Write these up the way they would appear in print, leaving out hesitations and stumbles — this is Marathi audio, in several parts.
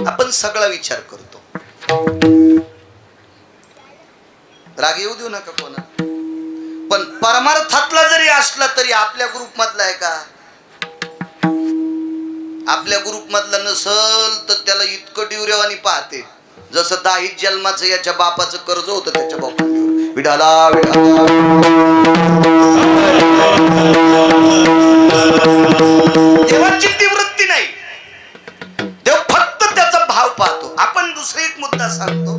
आपण सगळा विचार करतो. राग येऊ देऊ नका कोणा, पण परमार्थातला जरी असला तरी आपल्या ग्रुप मधला आहे का? आपल्या ग्रुप मधला नसल तर त्याला इतकं डिवरेवानी पाहते जसं 10 जन्माचं याच्या बापाचं कर्ज होतं त्याच्या बापावर. विडाला देवाची ती वृत्ती नाही. देव फक्त त्याचा भाव पाहतो. आपण दुसरा एक मुद्दा सांगतो.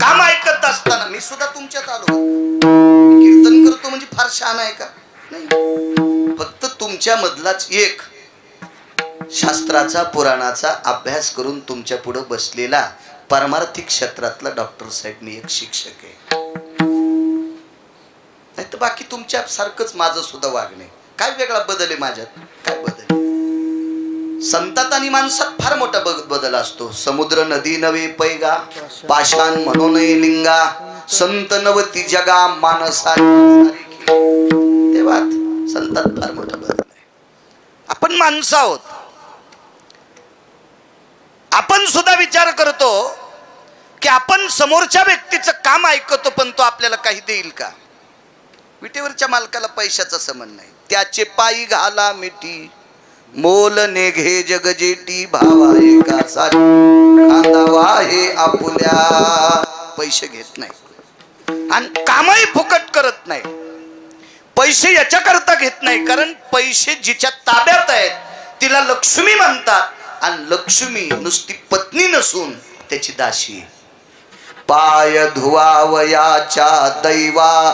काम ऐकत असताना मी सुद्धा तुमच्यात आलो, कीर्तन करतो म्हणजे फार छान आहे का? नाही, फक्त तुमच्या मधलाच एक शास्त्राचा पुराणाचा अभ्यास करून तुमच्या पुढे बसलेला पारमार्थिक क्षेत्रातला डॉक्टर साहेब मी एक शिक्षक आहे. नाही तर बाकी तुमच्या सारखंच माझं सुद्धा वागणे. काय वेगळा बदल आहे माझ्यात? काय बदल? संतात आणि माणसात फार मोठा बदल असतो. समुद्र नदी नवे पैगा, पाषाण म्हणून लिंगा, संत नवती जगा मानसा. तेव्हा संतात फार मोठा बदल आहे. आपण माणसं आहोत. आपण सुद्धा विचार करतो की आपण समोरच्या व्यक्तीचं काम ऐकतो, पण तो आपल्याला काही देईल का? विटेवरच्या मालकाला पैशाचा संबंध नाही. त्याचे पायी घाला मिठी, मोल नेघे जगजेटी, भावा एका सारी खांदावा हे आपुल्या. पैसे घेत नाही आणि कामही फुकट करत नाही. पैसे याच्याकरता घेत नाही कारण पैसे जिच्या ताब्यात आहेत तिला लक्ष्मी म्हणतात, आणि लक्ष्मी नुसती पत्नी नसून त्याची दासी. पाय धुवावयाच्या दैवा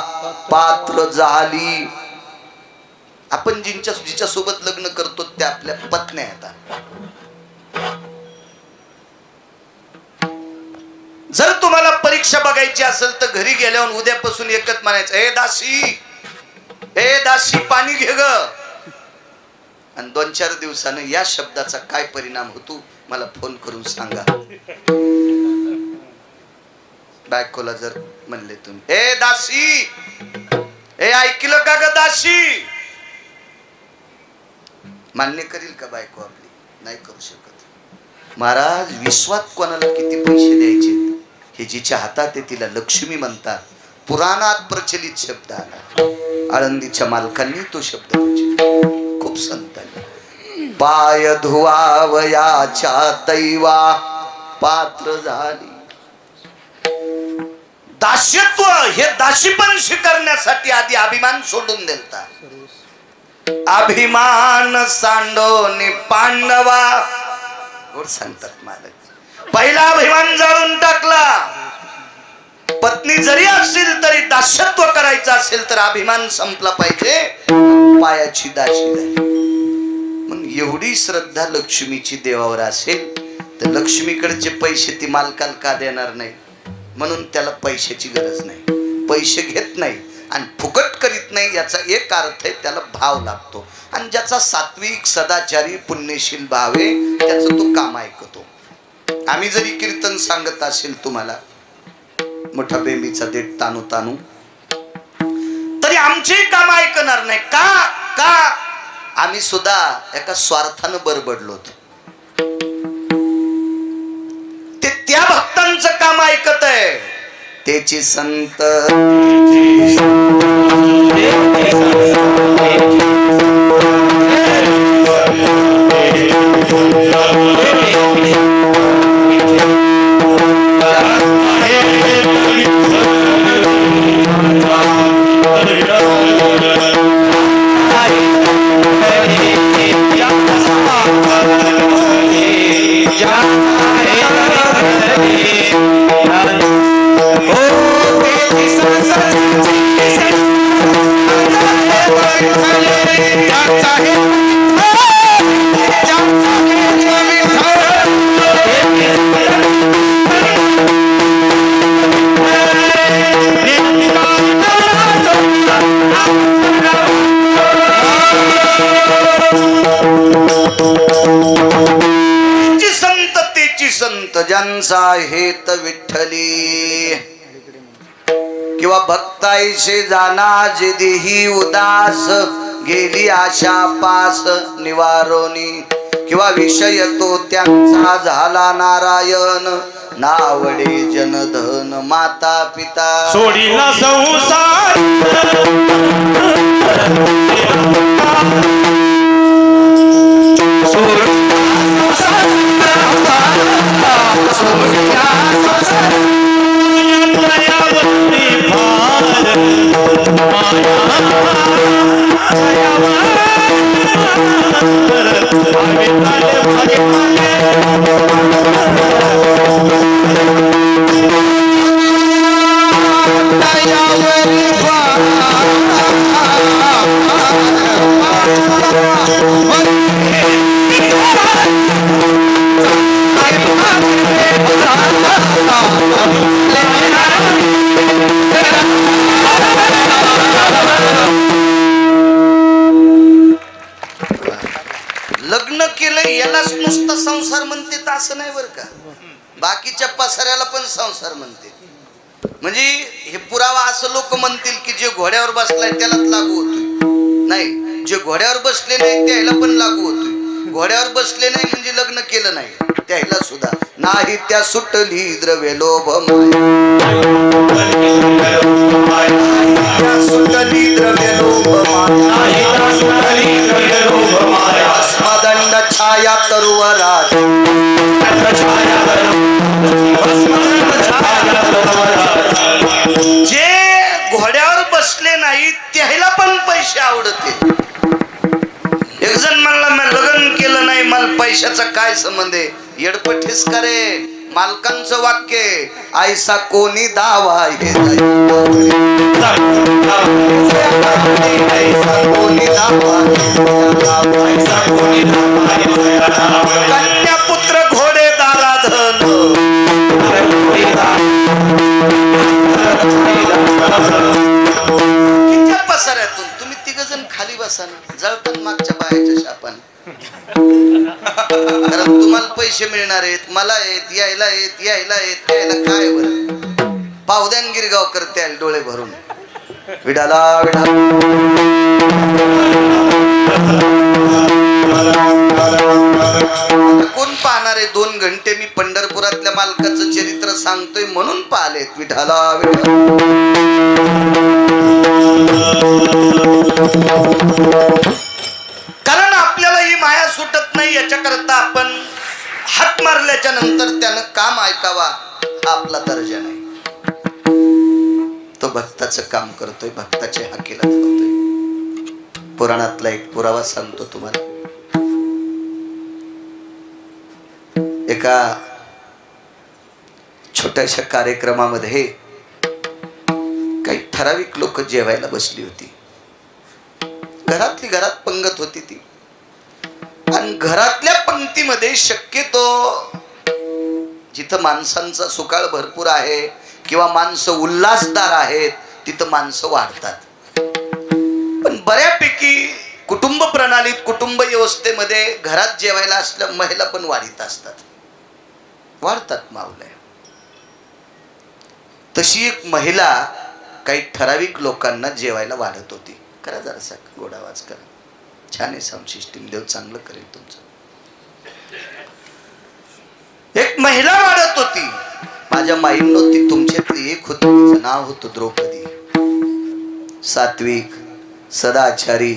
पात्र झाली. आपण जिच्या सोबत लग्न करतो त्या आपल्या पत्न्या येतात. जर तुम्हाला परीक्षा बघायची असेल तर घरी गेल्यावर उद्यापासून एकच म्हणायचं, हे दासी पाणी घे ग. आणि 2-4 दिवसानं या शब्दाचा काय परिणाम होतो मला फोन करून सांगा. बायकोला जर म्हणले तुम्ही, ए दासी, हे ऐकलं का ग दासी? मान्य करील का बायको आपली? नाही करू शकत. महाराज, विश्वात कोणाला किती पैसे द्यायचे हे जिच्या हातात आहे तिला लक्ष्मी म्हणतात. पुराणात प्रचलित शब्द आला. आळंदीच्या मालकांनी तो शब्द प्रचलित, खूप संतांनी. पाय धुवावयाच्या दैवा पात्र झाली. दास्यत्व हे दासीपण स्वीकारण्यासाठी आधी अभिमान सोडून देतात. अभिमान सांडोनी पांडवा गोड सांगतात मालक. पहिला अभिमान जाळून टाकला. पत्नी जरी असेल तरी दास्यत्व करायचं असेल तर अभिमान संपला पाहिजे. पायाची दासी झाली. मग एवढी श्रद्धा लक्ष्मीची देवावर असेल तर लक्ष्मीकडचे पैसे ती मालकाला का देणार नाही? म्हणून त्याला पैशाची गरज नाही. पैसे घेत नाही आणि फुकट करीत नाही. याचा एक अर्थ आहे त्याला भाव लागतो. आणि ज्याचा सात्विक सदाचारी पुण्यशील भाव आहे त्याचं तो काम ऐकतो. आम्ही जरी कीर्तन सांगत असेल तुम्हाला मोठा बेंबीचा देठ तानू तानू, तरी आमचे काम ऐकणार नाही. का? आम्ही सुद्धा एका स्वार्थानं बरबडलो. ते त्या भक्तांचं काम ऐकत आहे. त्याची संत ज्यांचा हेत विठ्ठली किंवा भक्ताईशे जाना जे देही उदास गेली आशा पास निवारोनी किंवा विषय तो त्यांचा झाला नारायण नावडे जनधन माता पिता सोडीला संसार लग्न केलं यालाच नुसतं संसार म्हणते तर असं नाही बरं का, बाकीच्या पसाऱ्याला पण संसार म्हणते. म्हणजे हे पुरावा असं लोक म्हणतील की जे घोड्यावर बसलाय त्यालाच लागू होतोय, नाही जे घोड्यावर बसले नाही त्याला पण लागू होतोय. घोड्यावर बसले नाही म्हणजे लग्न केलं नाही त्याला सुद्धा नाही त्या सुटली द्रव्य लोभ सुटली द्रव्य लोभ स्मदंड छाया तरुवरा जे घोड्यावर बसले नाही त्याला पण पैसे आवडते. एक जण म्हणला मी लग्न केलं नाही मला पैशाचा काय संबंध आहे. येडपठीस करे मालकांचं वाक्य ऐसा कोणी दावा हे कन्या पुत्र घोडे दाराधन किती पसाऱ्यातून तुम्ही तिघ जण खाली बसा ना, जळतात मागच्या बायाच्या शापान. कारण तुम्हाला पैसे मिळणार आहेत, मला येत यायला येत यायला येत यायला काय बरं पावद्यान गिरगाव करते डोळे भरून विडाला विडाला. कोण पाहणार आहे 2 घंटे मी पंढरपुरातल्या मालकाचं चरित्र सांगतोय म्हणून पाहिलेत विठाला विठाला. कारण आपल्याला ही माया सुटत नाही याच्याकरता आपण हात मारल्याच्या नंतर त्यानं काम ऐकावा हा आपला दर्जा नाही. तो भक्ताचं काम करतोय, भक्ताचे हाकेला धावतोय. पुराणातला एक पुरावा सांगतो तुम्हाला. एका छोट्याशा कार्यक्रमामध्ये काही ठराविक लोक जेवायला बसली होती. घरातली घरात पंगत होती ती, आणि घरातल्या पंक्तीमध्ये शक्यतो जिथं माणसांचा सुकाळ भरपूर आहे किंवा माणसं उल्हासदार आहेत तिथं माणसं वाढतात. पण बऱ्यापैकी कुटुंब प्रणालीत कुटुंब व्यवस्थेमध्ये घरात जेवायला असल्या महिला पण वाढीत असतात, वाढतात मावल्या. तशी एक महिला काही ठराविक लोकांना जेवायला वाढत होती. करा जरासा गोड आवाज करा, छान आहे साऊंड सिस्टीम, देव चांगलं करेल तुमचं. एक महिला वाढत होती. माझ्या माईंनो ती तुमच्यातली एक होती, तिचं नाव होतं द्रौपदी. सात्विक, सदाचारी,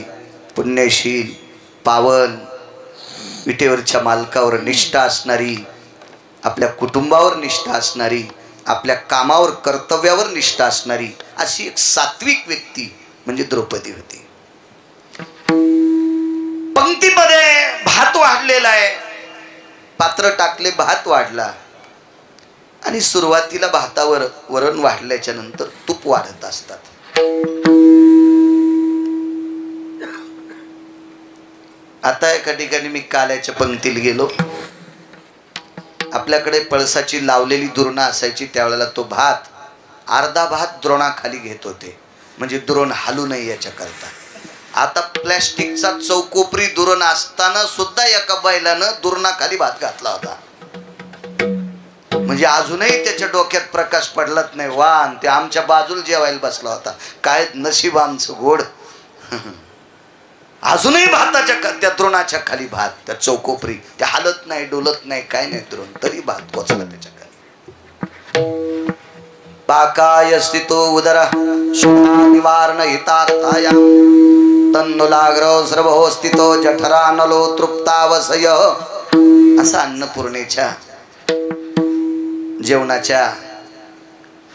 पुण्यशील, पावन, विटेवरच्या मालकावर निष्ठा असणारी, आपल्या कुटुंबावर निष्ठा असणारी, आपल्या कामावर कर्तव्यावर निष्ठा असणारी अशी एक सात्विक व्यक्ती म्हणजे द्रौपदी होती. पंक्तीमध्ये भात वाढलेला आहे, पात्र टाकले, भात वाढला, आणि सुरुवातीला भातावर वरण वाढल्याच्या नंतर तूप वाढत असतात. आता एका ठिकाणी मी काल्याच्या पंक्तीला गेलो. आपल्याकडे पळसाची लावलेली दुरणा असायची, त्यावेळेला तो भात अर्धा भात द्रोणाखाली घेत होते, म्हणजे दुरण हालू नये याच्या करता. आता प्लॅस्टिकचा चौकोपरी दुरण असताना सुद्धा एका बैलानं दुरणाखाली भात घातला होता. म्हणजे अजूनही त्याच्या डोक्यात प्रकाश पडलाच नाही. वान ते आमच्या बाजूला जेवायला बसला होता, काय नशीब आमचं गोड. अजूनही भाताच्या त्या द्रोणाच्या खाली भात, त्या चौकोपरी ते हालत नाही, डोलत नाही, काय नाही द्रोण, तरी भात पोचला त्याच्या खाली. पाकाय स्थितो उदर शुभा निवारण हितार्थाया तन्नुलाग्र सर्वो स्थितो जठरानलो तृप्तावसय. असा अन्नपूर्णेच्या जेवणाच्या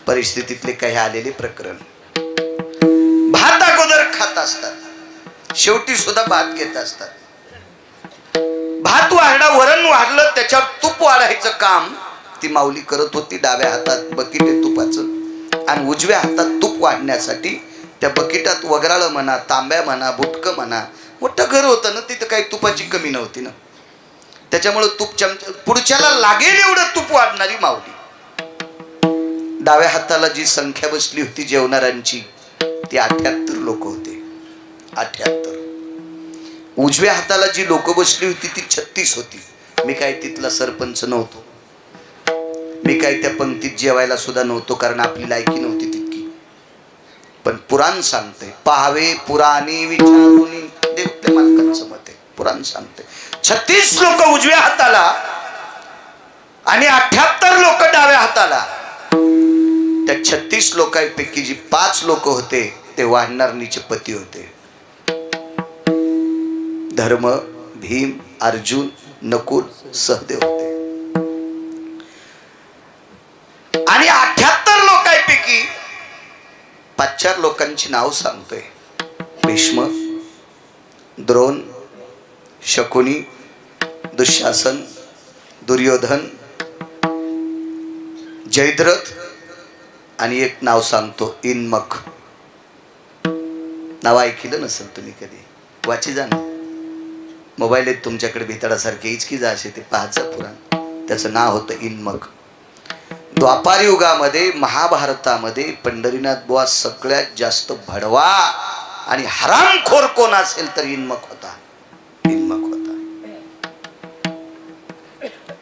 परिस्थितीतले काही आलेले प्रकरण. भात अगोदर खात असतात, शेवटी सुद्धा भात घेत असतात. भात वाढला, वरण वाढलं, त्याच्यावर तूप वाढायचं काम ती माऊली करत होती. डाव्या हातात बकीट आहे तुपाचं आणि उजव्या हातात तूप वाढण्यासाठी त्या बकीटात वगराळ म्हणा, तांब्या म्हणा, बुटकं म्हणा, मोठं घर होतं ना, तिथं काही तुपाची कमी नव्हती ना, त्याच्यामुळे तूप चमचा पुढच्याला लागेल एवढं तूप वाढणारी माऊली. डाव्या हाताला जी संख्या बसली होती जेवणाऱ्यांची ती 78 लोक होते. 78. उजव्या हाताला जी लोक बसली होती ती 36 होती. मी काय तिथला सरपंच नव्हतो, मी काय त्या पंक्तीत जेवायला सुद्धा नव्हतो, कारण आपली लायकी नव्हती तितकी. पण पुराण सांगते, पाहावे पुराणी विचारुनी देवते मालकांचं मत आहे. पुराण सांगते 36 लोक उजव्या हाताला आणि 78 लोक डाव्या हाताला. त्या 36 लोकांपैकी जी 5 लोक होते ते वाढणारणीचे पती होते. धर्म, भीम, अर्जुन, नकुल, सहदेव होते. आणि 78 लोकांपैकी 5-4 लोकांची नाव सांगतोय. भीष्म, द्रोण, शकुनी, दुःशासन, दुर्योधन, जयद्रथ आणि एक नाव सांगतो इन्मक. नाव ऐकलं नसेल तुम्ही कधी, वाची जा ना, मोबाईल आहेत तुमच्याकडे भितडासारखे, इचकी जा असे ते पाहायचं पुराण. त्याचं नाव होतं इन्मक. द्वापार युगामध्ये महाभारतामध्ये पंढरीनाथ बुवा सगळ्यात जास्त भडवा आणि हरामखोर कोण असेल तर इन्मक होता. इन्मक होता.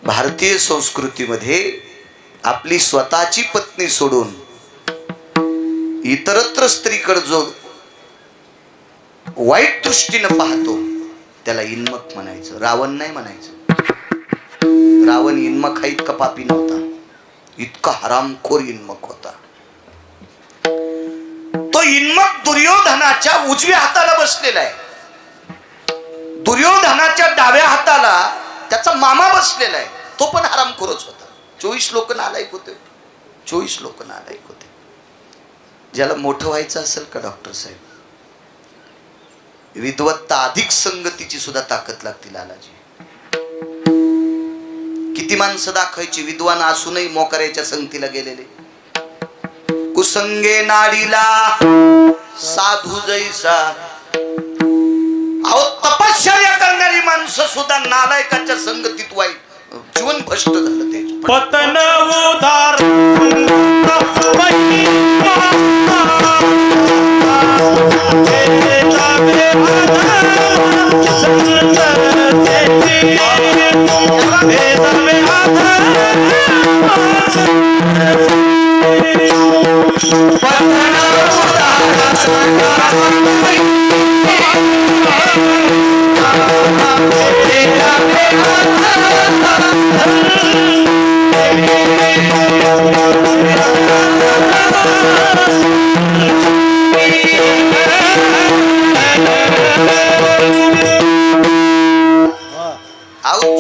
भारतीय संस्कृतीमध्ये आपली स्वतःची पत्नी सोडून इतरत्र स्त्रीकडे जो वाईट दृष्टीनं पाहतो त्याला इन्मक म्हणायचं, रावण नाही म्हणायचं. रावण इन्मक हा इतका पापी नव्हता, इतका हरामखोर इन्मक होता. तो इन्मक दुर्योधनाच्या उजव्या हाताला बसलेला आहे. दुर्योधनाच्या डाव्या हाताला त्याचा मामा बसलेला आहे, तो पण हरामखोरच होता. 24 लोक नालायक होते. 24 लोक नालायक होते. ज्याला मोठं व्हायचं असेल का डॉक्टर साहेब, विद्वत्ता अधिक संगतीची सुद्धा ताकद लागते लालाजी. किती माणसं दाखवायची विद्वान असूनही मोकऱ्याच्या संगतीला गेलेले. कुसंगे नाडीला साधू जैसा. अहो तपश्चर्या करणारी माणसं सुद्धा नालायकाच्या संगतीत वाईट जीवन भ्रष्ट झालं. ते पतन उधार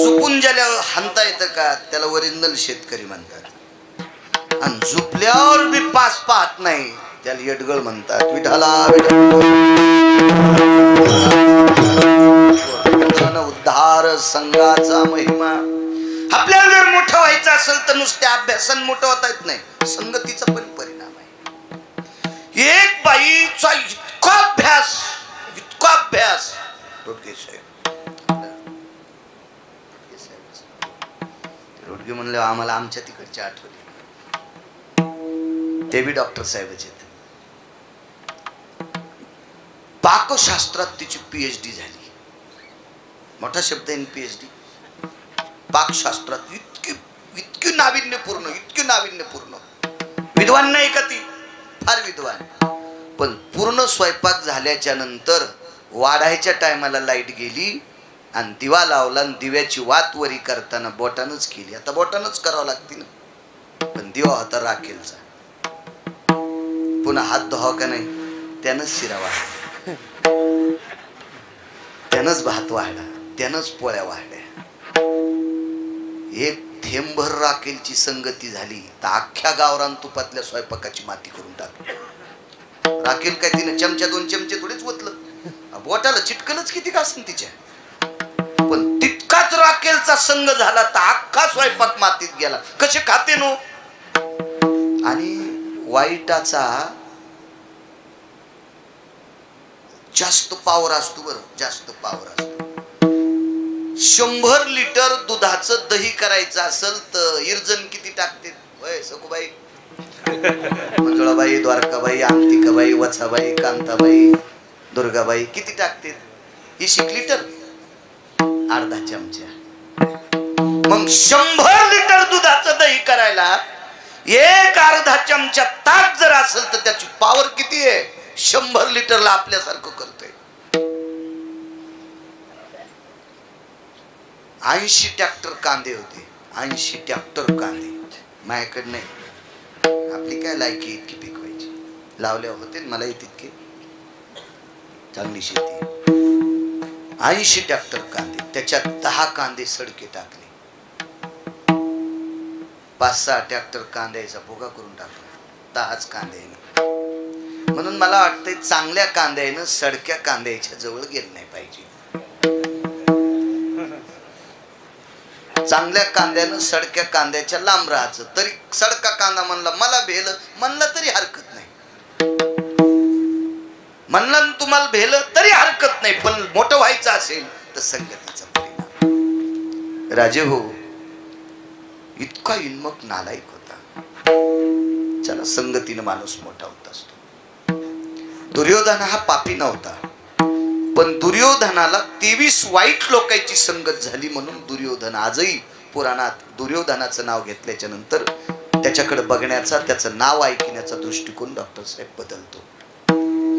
झुपून ज्याला हाणता येतं का त्याला ओरिजिनल शेतकरी म्हणतात. आणि झुपल्यावर बी पास पाहत नाही त्याला येडगळ म्हणतात. विठाला उद्धार संघाचा महिमा. आपल्याला जर मोठं व्हायचं असेल तर नुसत्या अभ्यासाने मोठं होता येत नाही, संगतीचा पण परिणाम आहे. एक बाईचा इतका अभ्यास, इतका अभ्यास. रोडगे म्हणले आम्हाला आमच्या तिकडची आठवली. ते बी डॉक्टर साहेबच आहेत. पाकशास्त्रात तिची PhD झाली. मोठा शब्द आहे PhD. पाकशास्त्रात इतकी नाविन्यपूर्ण, इतकी नाविन्यपूर्ण. विद्वान नाही का ती, फार विद्वान. पण पूर्ण स्वयंपाक झाल्याच्या नंतर वाढायच्या टायमाला लाईट गेली आणि दिवा लावला आणि दिव्याची वात वरी करताना बोटानच केली. आता बोटानच करावं लागते ना, पण दिवा होता राखेलचा. पुन्हा हात धुवा का नाही, त्यानंच शिरा वाढला, त्यानंच भात वाढला, त्यानंच पोळ्या वाढल्या. एक थेंबभर राखेलची संगती झाली तर अख्ख्या गावरान तुपातल्या स्वयंपाकाची माती करून टाकली. राखेल काय तिने चमचा 2 चमचे थोडेच ओतलं, बोटाला चिटकलच किती का असेल तिच्या, पण तितकाच राखेलचा संग झाला तर अख्खा स्वयंपाक मातीत गेला. कसे खाते नो. आणि वाईटाचा जास्त पावर असतो, बरं जास्त पावर असतो. 100 लिटर दुधाचं दही करायचं असेल तर इरजण किती टाकते? होय सखूबाई, मंजुळाबाई, द्वारकाबाई, अंतिकाबाई, वत्साबाई, कांताबाई, दुर्गाबाई किती टाकते? 20 लिटर, अर्धा चमचा. मग 100 लिटर दुधाचं दही करायला एक अर्धा चमचा ताक जर असेल तर त्याची पावर किती आहे? 100 लिटरला आपल्यासारखं करतोय. 80 ट्रॅक्टर कांदे होते, 80 ट्रॅक्टर कांदे. माझ्याकडे नाही, आपली काय लायकी इतकी पिकवायची. लावल्या होते मला तितके, चांगली शेती. 80 ट्रॅक्टर कांदे, त्याच्यात 10 कांदे सडके टाकले, 5-6 ट्रॅक्टर कांद्याचा भोगा करून टाकला. 10च कांद्याने. म्हणून मला वाटतंय चांगल्या कांद्यानं सडक्या कांद्याच्या जवळ गेलं नाही पाहिजे. चांगल्या कांद्यानं सडक्या कांद्याच्या लांब राहायचं. तरी सडका कांदा म्हणला मला भेल म्हणलं तरी हरकत नाही, म्हणलं तुम्हाला भेल तरी हरकत नाही, पण मोठं व्हायचं असेल तर संगतीचा परिणाम. राजे हो इतका इन्मक नालायक होता. चला, संगतीनं माणूस मोठा होत असतो. दुर्योधन हा पापी नव्हता, पण दुर्योधनाला 23 वाईट लोकांची संगत झाली म्हणून दुर्योधन आजही पुराणात दुर्योधनाचं नाव घेतल्याच्या नंतर त्याच्याकडे बघण्याचा, त्याचं नाव ऐकण्याचा दृष्टिकोन डॉक्टर साहेब बदलतो.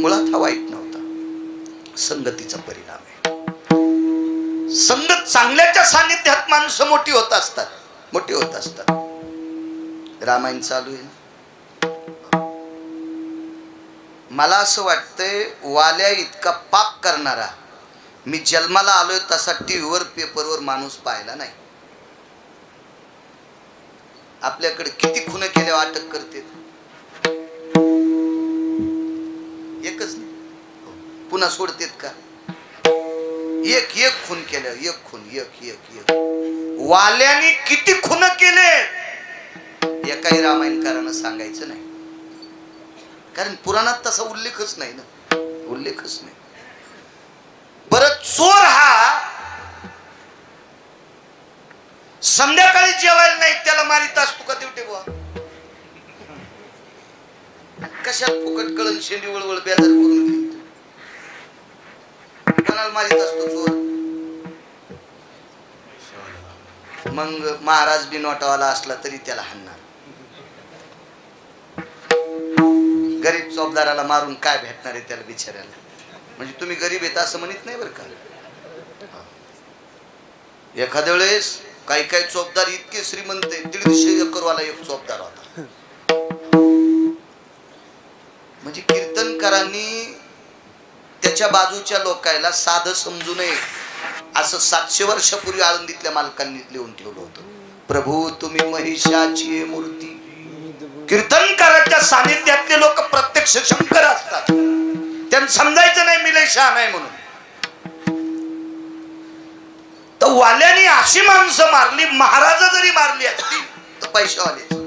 मुळात हा वाईट नव्हता, संगतीचा परिणाम आहे. संगत चांगल्याच्या सानिध्यात माणसं मोठी होत असतात, मोठी होत असतात. रामायण चालू आहे. मला असं वाटतंय वाल्या इतका पाप करणारा मी जन्माला आलोय तसा टीव्हीवर पेपरवर माणूस पाहिला नाही. आपल्याकडे किती खुन केल्या अटक करते, एकच नाही, पुन्हा सोडतेत का? एक एक खून केल्या, एक खून, एक एक एक. वाल्याने किती खुन केले एकाही रामायणकारानं सांगायचं नाही, कारण पुराणात तसा उल्लेखच नाही ना, उल्लेखच नाही. बरं, चोर हा संध्याकाळी जेवायला नाही त्याला मारित असतो का देवटे बुवा? कशात फुकट कळण शेंडी वळवळ बेजार करून घेतो, कोणाला मारित असतो चोर? मग महाराज बी नोटावाला असला तरी त्याला हाणणार. गरीब चौकदाराला मारून काय भेटणार आहे त्याला बिचाऱ्याला? म्हणजे तुम्ही गरीब येत असं म्हणत नाही बरं का. एखाद्या वेळेस काही काही चौकदार इतके श्रीमंत आहे, 150 एकरवाला एक चौकदार होता. म्हणजे कीर्तनकारांनी त्याच्या बाजूच्या लोकांना साधं समजू नये असं 700 वर्षापूर्वी आळंदीतल्या मालकांनी लिहून ठेवलं होतं. प्रभू तुम्ही महिषाची मूर्ती. कीर्तनकाराच्या सानिध्यातले लोक प्रत्यक्ष शंकर असतात, त्यांना समजायचं नाही मी लय शहाणा आहे म्हणून. तर वाल्याने अशी माणसं मारली, महाराज जरी मारली असती तर पैशावाले,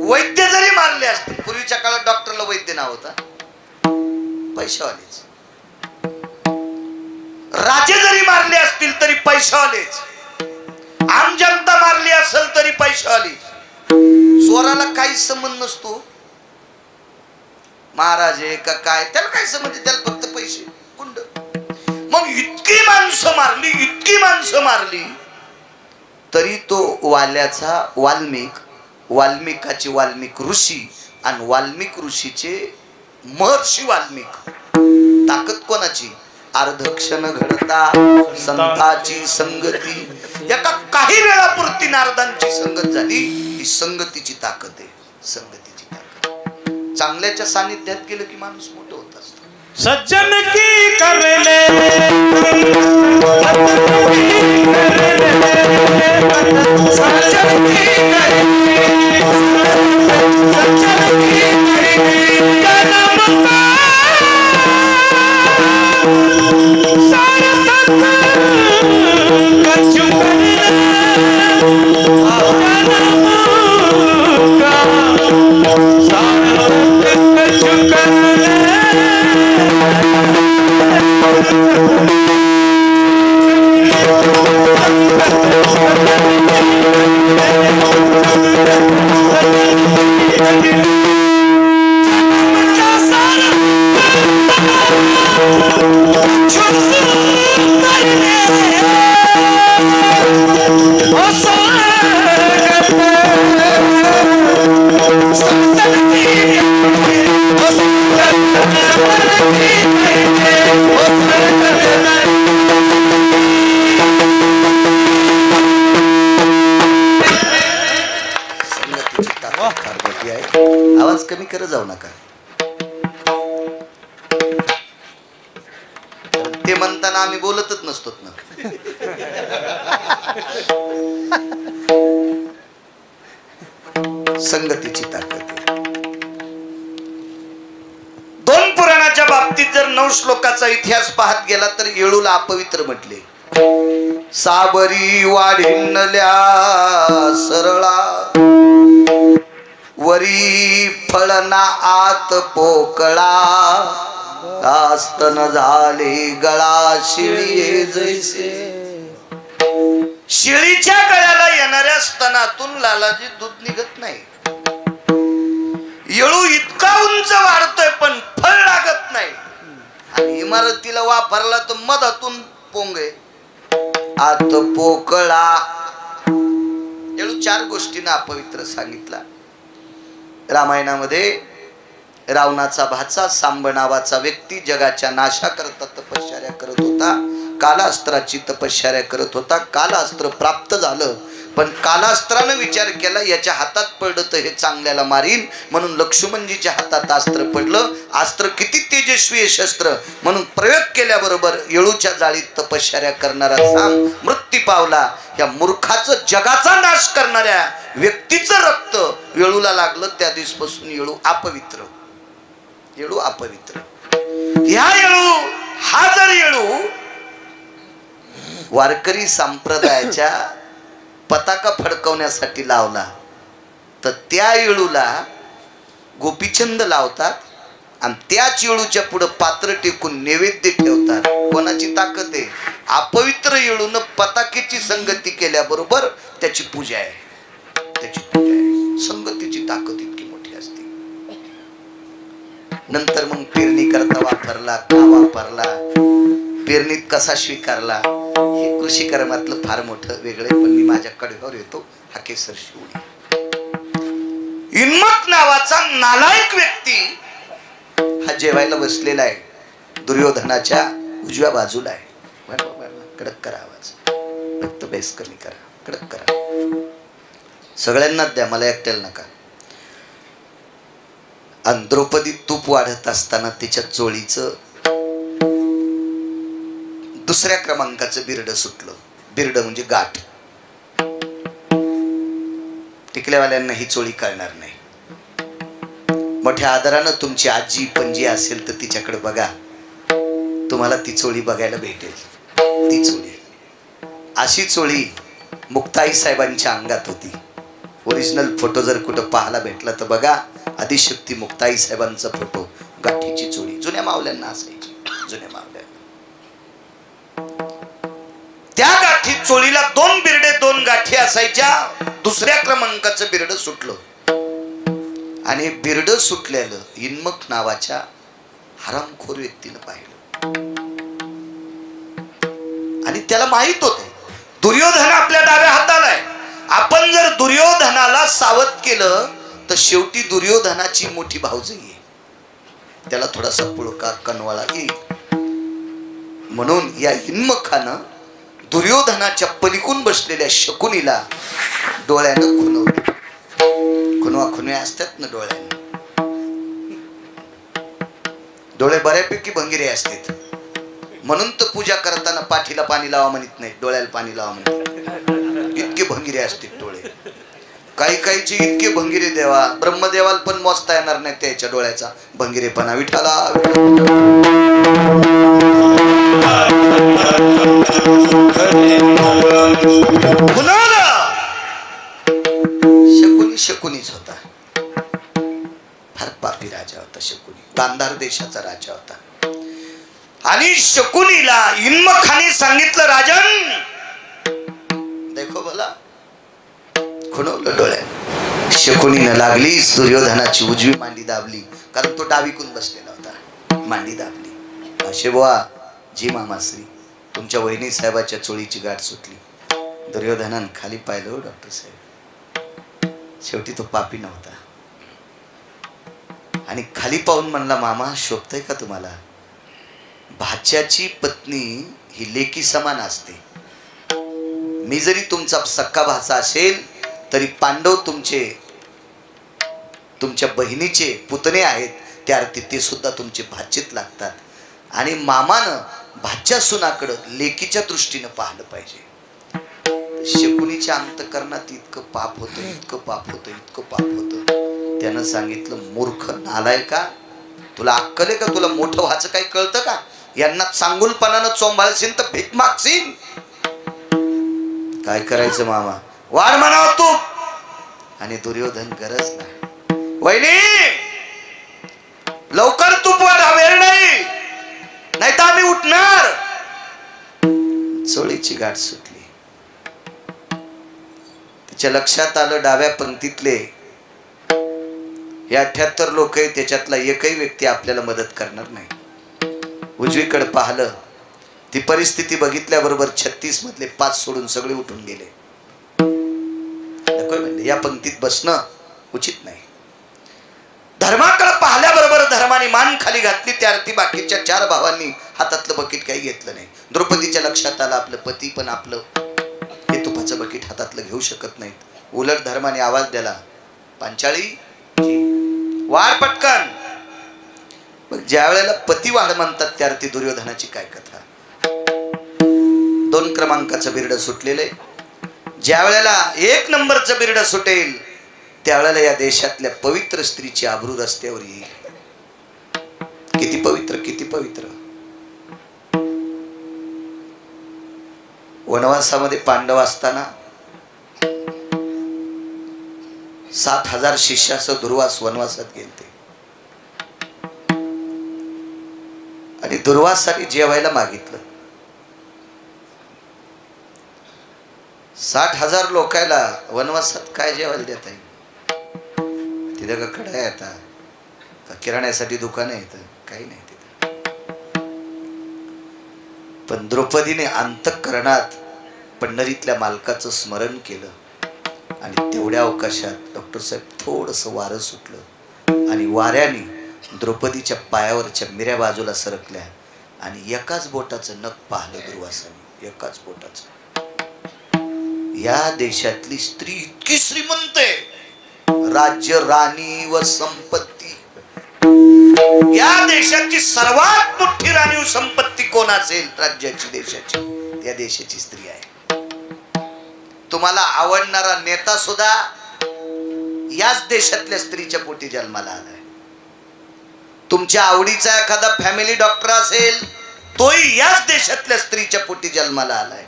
वैद्य जरी मारले असते, पूर्वीच्या काळात डॉक्टरला वैद्य नाव होता, पैशावालेच. राजे जरी मारले असतील तरी पैशावालेच, आम जनता मारली असेल तरी पैशावालेच. चोराला काही संबंध नसतो, महाराज आहे का काय त्याला काय संबंध, त्याला फक्त पैसे कुंड. मग इतकी माणसं मारली, इतकी माणसं मारली तरी तो वाल्याचा वाल्मिक, वाल्मिकाचे वाल्मिक ऋषी आणि वाल्मिक ऋषीचे महर्षी वाल्मिक ताकद कोणाची? अर्धक्षण घडता संताची संगती. एका काही वेळापुरती नारदांची संगत झाली, ही संगतीची ताकद आहे. संगतीची ताकद. चांगल्याच्या सानिध्यात गेलं की माणूस मोठं होत असतो. सज्जन की करले आवाज कमी करत जाऊ नका. ते म्हणताना आम्ही बोलतच नसतो ना. संगतीची ताकद. दोन पुराणाच्या बाबतीत जर 9 श्लोकाचा इतिहास पाहत गेला तर येळूला अपवित्र म्हटले. साबरी वाढिणल्या सरळा वरी फळना आत पोकळा आस्तन झाले गळा शिळी जैसे. शिळीच्या गळ्याला येणाऱ्या स्तनातून लालाजी दूध निघत नाही. येळू इतका उंच वाढतोय पण फळ लागत नाही. आणि इमारतीला वापरला तर मधातून पोंगे आत पोकळा. येळू 4 गोष्टींना अपवित्र सांगितला. रामायणामध्ये रावणाचा भाचा सांब नावाचा व्यक्ती जगाच्या नाशाकरता तपश्चर्या करत होता. कालास्त्राची तपश्चर्या करत होता. कालास्त्र प्राप्त झालं पण कालास्त्रानं विचार केला याच्या हातात पडलं तर हे चांगल्याला मारीन, म्हणून लक्ष्मणजीच्या हातात अस्त्र पडलं. अस्त्र किती तेजस्वी आहे शस्त्र, म्हणून प्रयोग केल्याबरोबर येळूच्या जाळीत तपश्चर्या करणारा सांब मृत्यू पावला. या मूर्खाचं जगाचा नाश करणाऱ्या व्यक्तीचं रक्त येळूला लागलं. त्या दिवसापासून येळू अपवित्र. येळू अपवित्र. ह्या येळू हा जर येळू वारकरी संप्रदायाच्या पताका फडकवण्यासाठी लावला तर त्या येळूला गोपीचंद लावतात आणि त्याच येळूच्या पुढे पात्र टेकून नैवेद्य ठेवतात. कोणाची ताकद आहे? अपवित्र येळून पताकेची संगती केल्याबरोबर त्याची पूजा आहे. त्याची पूजा आहे. संगतीची ताकद इतकी मोठी असते. नंतर मग पेरणी करता वापरला का वापरला, पेरणीत कसा स्वीकारला, हे कृषी कर्मातलं फार मोठं वेगळं. पण मी माझ्या कडेवर येतो. हा केसर शिवडी. इन्मत नावाचा नालायक व्यक्ती हा जेवायला बसलेला आहे. दुर्योधनाच्या उजव्या बाजूला आहे. कडक करा आवाज, फक्त बेस कमी करा, कडक करा. सगळ्यांनाच द्या, मला एकट्याला नका. आणि द्रौपदी तूप वाढत असताना तिच्या चोळीचं 2ऱ्या क्रमांकाचं बिरड सुटलं. बिरड म्हणजे गाठ. टिकल्यावाल्यांना ही चोळी कळणार नाही. मोठ्या आदरानं तुमची आजी पणजी असेल तर तिच्याकडे बघा, तुम्हाला ती चोळी बघायला भेटेल. ती चोळी, अशी चोळी मुक्ताई साहेबांच्या अंगात होती. ओरिजिनल फोटो जर कुठं पाहायला भेटला तर बघा, आदिशक्ती मुक्ताई साहेबांचा फोटो. गाठीची चोळी जुन्या मावल्यांना असायची. जुन्या मावल्यांना त्या गाठी चोळीला 2 बिरडे 2 गाठी असायच्या. 2ऱ्या क्रमांकाचं बिरड सुटलं. आणि बिरड सुटलेलं इन्मक नावाच्या हरामखोर व्यक्तीनं पाहिलं. आणि त्याला माहित होतं दुर्योधन आपल्या डाव्या हाताला आहे. आपण जर दुर्योधनाला सावध केलं तर शेवटी दुर्योधनाची मोठी भाऊजाई आहे. त्याला थोडासा पुळका कनवाळा येईल. म्हणून या हिन्मखानं दुर्योधनाच्या पलीकडून बसलेल्या शकुनीला डोळ्यानं खुणवलं. खुनवा खुनव्या असतात ना डोळ्यानं, डोळे बऱ्यापैकी भंगिरे असतात. म्हणून तर पूजा करताना पाठीला पाणी लावा म्हणत नाही, डोळ्याला पाणी लावा म्हणत. इतके भंगिरे असतात डोळे. काही काहीचे इतके भंगिरे देवा, ब्रह्मदेवाला पण मोजता येणार नाही त्याच्या डोळ्याचा भंगिरेपणा. विठाला शकुनी शकुनीच होता. फार पापी राजा होता शकुनी, गांधार देशाचा राजा होता. आणि शकुनीला हिन्मखाने सांगितलं, राजन देखो भला, खुणवलं डोळ्याने. शकुनीनं लागलीच दुर्योधनाची उजवी मांडी दाबली, कारण तो डावीकून बसलेला होता. मांडी दाबली. अशे बुवा जी मामाश्री, तुमच्या वहिनी साहेबाच्या चोळीची गाठ सुटली. दुर्योधनानं खाली पाहिलं, हो डॉक्टर साहेब, शेवटी तो पापी नव्हता. आणि खाली पाहून म्हणला, मामा शोभतय का तुम्हाला? भाच्याची पत्नी ही लेकी समान असते. मी जरी तुमचा सक्का भाचा असेल तरी पांडव तुमच्या बहिणीचे पुतणे आहेत, त्या अर्थी ते सुद्धा तुमचे भाचेत लागतात. आणि मामानं भाच्या सुनाकडं लेकीच्या दृष्टीनं पाहिलं पाहिजे. शकुनीच्या अंतकरणात इतकं पाप होतं, इतकं पाप होतं, इतकं पाप होतं. त्यानं सांगितलं, मूर्ख नालायका, तुला अक्कल आहे का? तुला मोठं व्हायचं काही कळतं का? यांना चांगुलपणानं चोंबाळशील तर भीक मागशील. काय करायचं मामा? वाढ म्हणावं तू. आणि दुर्योधन गरज नाही. वहिनी लवकर तूप वाढ, वेळ नाही, नाही तर आम्ही उठणार. चोळीची गाठ सुटली. तिच्या लक्षात आलं, डाव्या पंक्तीतले हे 78 लोक आहेत, त्याच्यातला एकही व्यक्ती आपल्याला मदत करणार नाही. उजवीकडे पाहिलं, ती परिस्थिती बघितल्याबरोबर 36 मधले 5 सोडून सगळे उठून गेले. नको म्हणले, या पंक्तीत बसणं उचित नाही. धर्माकडे पाहिल्याबरोबर धर्माने मान खाली घातली. त्या अर्थी बाकीच्या 4 भावांनी हातातलं बकेट काही घेतलं नाही. द्रौपदीच्या लक्षात आलं, आपलं पती पण आपलं हे तुपाचं बकेट हातातलं घेऊ शकत नाहीत. उलट धर्माने आवाज दिला, पांचाळी वाढ पटकन. मग ज्या वेळेला पती वाढ म्हणतात त्या अर्थी दुर्योधनाची काय कथा. 2 क्रमांकाचं बिरड सुटलेलं आहे. ज्या वेळेला 1 नंबरचं बिरड सुटेल त्यावेळेला या देशातल्या पवित्र स्त्रीची आबरू रस्त्यावर येईल. किती पवित्र, किती पवित्र. वनवासामध्ये पांडव असताना 7,000 शिष्यासह दुर्वास वनवासात गेलते. आणि दुर्वासाने जेवायला मागितलं. 60,000 लोकायला वनवासात काय जेवायला देता येईल? तिथं का कढाया येतात का किराण्यासाठी दुकानं येतं? काही नाही तिथं. पण द्रौपदीने अंतःकरणात पंढरीतल्या मालकाचं स्मरण केलं. आणि तेवढ्या अवकाशात डॉक्टर साहेब थोडंसं वारं सुटलं आणि वाऱ्याने द्रौपदीच्या पायावरच्या मिऱ्या बाजूला सरकल्या. आणि एकाच बोटाचं नख पाहिलं दुर्वासाने, एकाच बोटाचं. या देशातली स्त्री इतकी श्रीमंत आहे, राज्य, राणी व संपत्ती. या देशाची सर्वात मोठी राणी संपत्ती कोण असेल? राज्याची, देशाची, या देशाची स्त्री आहे. तुम्हाला आवडणारा नेता सुद्धा याच देशातल्या स्त्रीच्या पोटी जन्माला आलाय. तुमच्या आवडीचा एखादा फॅमिली डॉक्टर असेल तोही याच देशातल्या स्त्रीच्या पोटी जन्माला आलाय.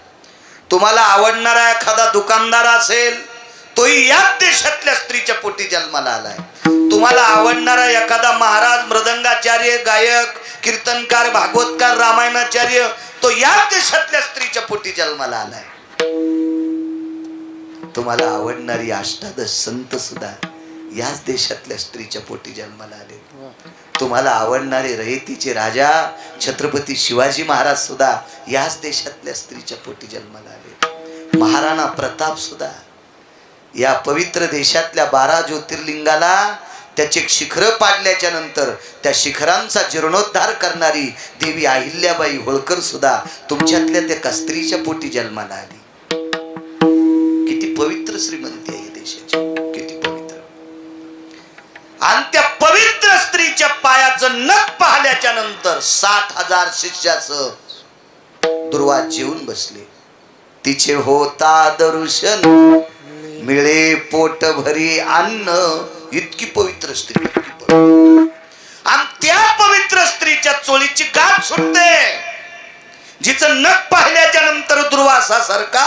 तुम्हाला आवडणारा एखादा दुकानदार असेल तोही याच देशातल्या स्त्रीच्या पोटी जन्माला आलाय. तुम्हाला आवडणारा एखादा महाराज, मृदंगाचार्य, गायक, कीर्तनकार, भागवतकार, रामायणाचार्य तो याच देशातल्या स्त्रीच्या पोटी जन्माला आलाय. तुम्हाला आवडणारी अष्टादश संत सुद्धा याच देशातल्या स्त्रीच्या पोटी जन्माला आले. तुम्हाला आवडणारे रयतीचे राजा छत्रपती शिवाजी महाराज सुद्धा याच देशातल्या स्त्रीच्या पोटी जन्माला आले. महाराणा प्रताप सुद्धा या पवित्र देशातल्या 12 ज्योतिर्लिंगाला त्याचे शिखर पाडल्याच्या नंतर त्या शिखरांचा जीर्णोद्धार करणारी देवी अहिल्याबाई होळकर सुद्धा तुमच्यातल्या त्या कस्त्रीच्या पोटी जन्माला आली. किती पवित्र श्रीमंती आहे देशाची, किती पवित्र. आणि त्या पवित्र स्त्रीच्या पायाचं नख पाहिल्याच्या नंतर 60,000 शिष्याचं दुर्वा जेवून बसले. तिचे होता दर्शन मिळे पोट भरी अन्न. इतकी पवित्र स्त्री, इतकी पवित्र. आणि त्या पवित्र स्त्रीच्या चोळीची गाठ सुटते, जिचं नख पाहिल्याच्या नंतर दुर्वासासारखा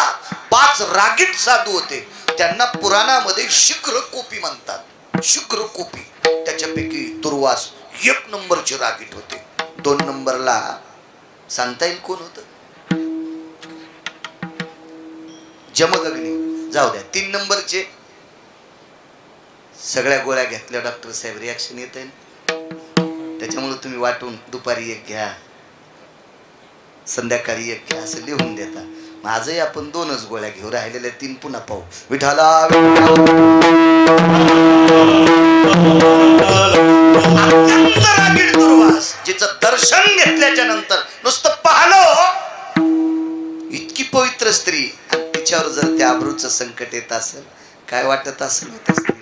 5 रागीट साधू होते. त्यांना पुराणामध्ये शुक्रकोपी म्हणतात. शुक्रकोपी. त्याच्यापैकी दुर्वास 1 नंबरचे रागीट होते. 2 नंबरला सांगता येईल कोण होतं? जमदग्नी. जाऊ द्या. 3 नंबरचे सगळ्या गोळ्या घेतल्या डॉक्टर साहेब, रिॲक्शन येत आहे. त्याच्यामुळे तुम्ही वाटून दुपारी 1 घ्या, संध्याकाळी 1 घ्या असं लिहून देता. माझंही आपण 2च गोळ्या घेऊ, राहिलेल्या 3 पुन्हा पाहू. विठाला अत्यंत रागीट दुर्वास, जिचं दर्शन घेतल्याच्या नंतर नुसतं पाहलो, इतकी पवित्र स्त्री, तिच्यावर जर त्या आबरूचं संकट येत असेल, काय वाटत असेल त्या स्त्रीला?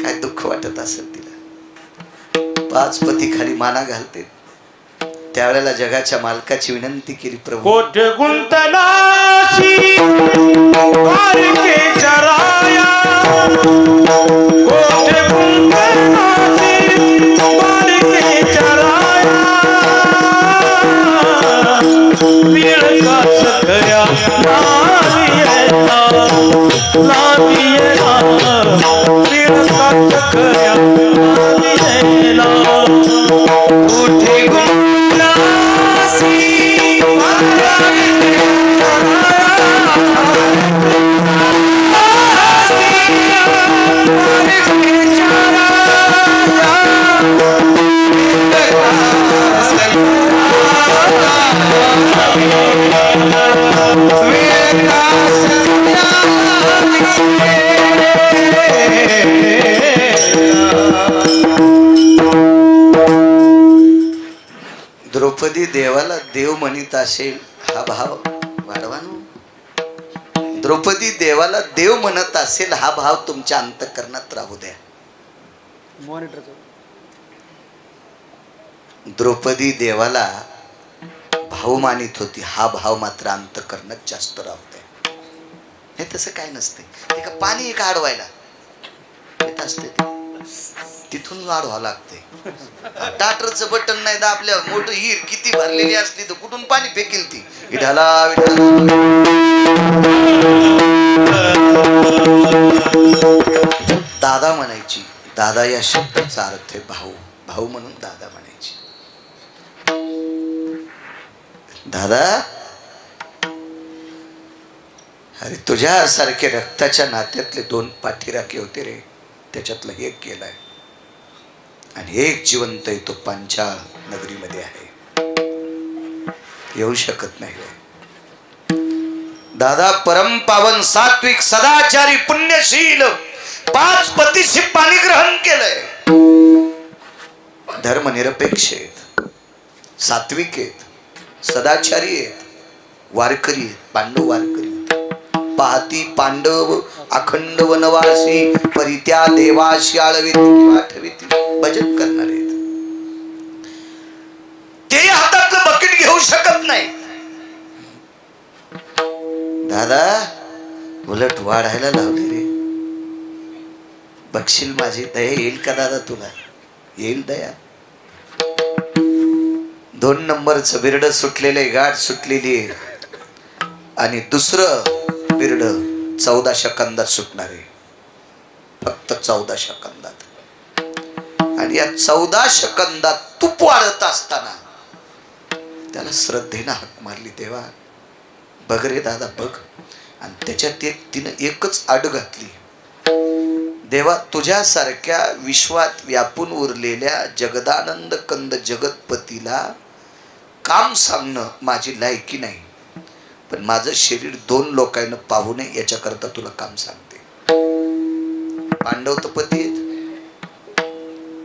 काय दुःख वाटत असेल तिला? 5 पती खाली माना घालते. त्यावेळेला जगाच्या मालकाची विनंती केली, प्रभू कोठे गुंतनाशी बारके चराया, कोठे गुंतनाशी बारके चराया, पीड़ का सकया लाविएला, पीड़ का सकया लाविएला, कोठे द्रौपदी देवाला देव म्हणत असेल, हा भाव वाढवानो. द्रौपदी देवाला देव म्हणत असेल, हा भाव तुमच्या अंतःकरणात राहू द्या. द्रौपदी देवाला भाऊ मानित होती, हा भाव मात्र अंतःकरणात जास्त राहू द्या. हे तसं काय नसते. ते का पाणी एक अडवायला येत असते, तिथून वाढवा लागते. टाटरचं बटन नाही दाबल्या, मोठं हिर किती भरलेली असली तर कुठून पाणी फेकेल ती. विठाला दादा म्हणायची. दादा या शब्दाचा अर्थ आहे भाऊ. भाऊ म्हणून दादा म्हणायची. दादा, अरे तुझ्यासारखे रक्ताच्या नात्यातले 2 पाठीराखे होते रे, त्याच्यातलं एक गेलाय आणि एक जिवंत आहे, तो पांचाळ नगरीमध्ये आहे, येऊ शकत नाही. दादा परम पावन सात्विक सदाचारी पुण्यशील 5 पतीशी पाणी ग्रहण केलंय. धर्मनिरपेक्ष आहेत, सात्विक आहेत, सदाचारी आहेत, वारकरी आहेत. पांडव वारकरी पाहती पांडव अखंड वनवासी परित्या देवाशी आळविती आठविती भजन करणार आहेत. ते हातातलं बकेट घेऊ शकत नाही. दादा उलट वाढायला लावले रे. बघशील माझी दया येईल का दादा? तुला येईल दया. 2 नंबरचं बिरड सुटलेले, गाठ सुटलेली आहे आणि दुसरं बिरड 14 सेकंदात सुटणार आहे, फक्त 14 सेकंदात. आणि या 14 सेकंदात तूप वाढत असताना त्याला श्रद्धेनं हाक मारली, देवा बघ रे दादा बघ. आणि त्याच्यात तिनं एकच आड घातली, देवा तुझ्यासारख्या विश्वात व्यापून उरलेल्या जगदानंद कंद जगतपतीला काम सांगणं माझी लायकी नाही, पण माझं शरीर 2 लोकांना पाहू नये याच्याकरता तुला काम सांगते. पांडव तर पती आहेत,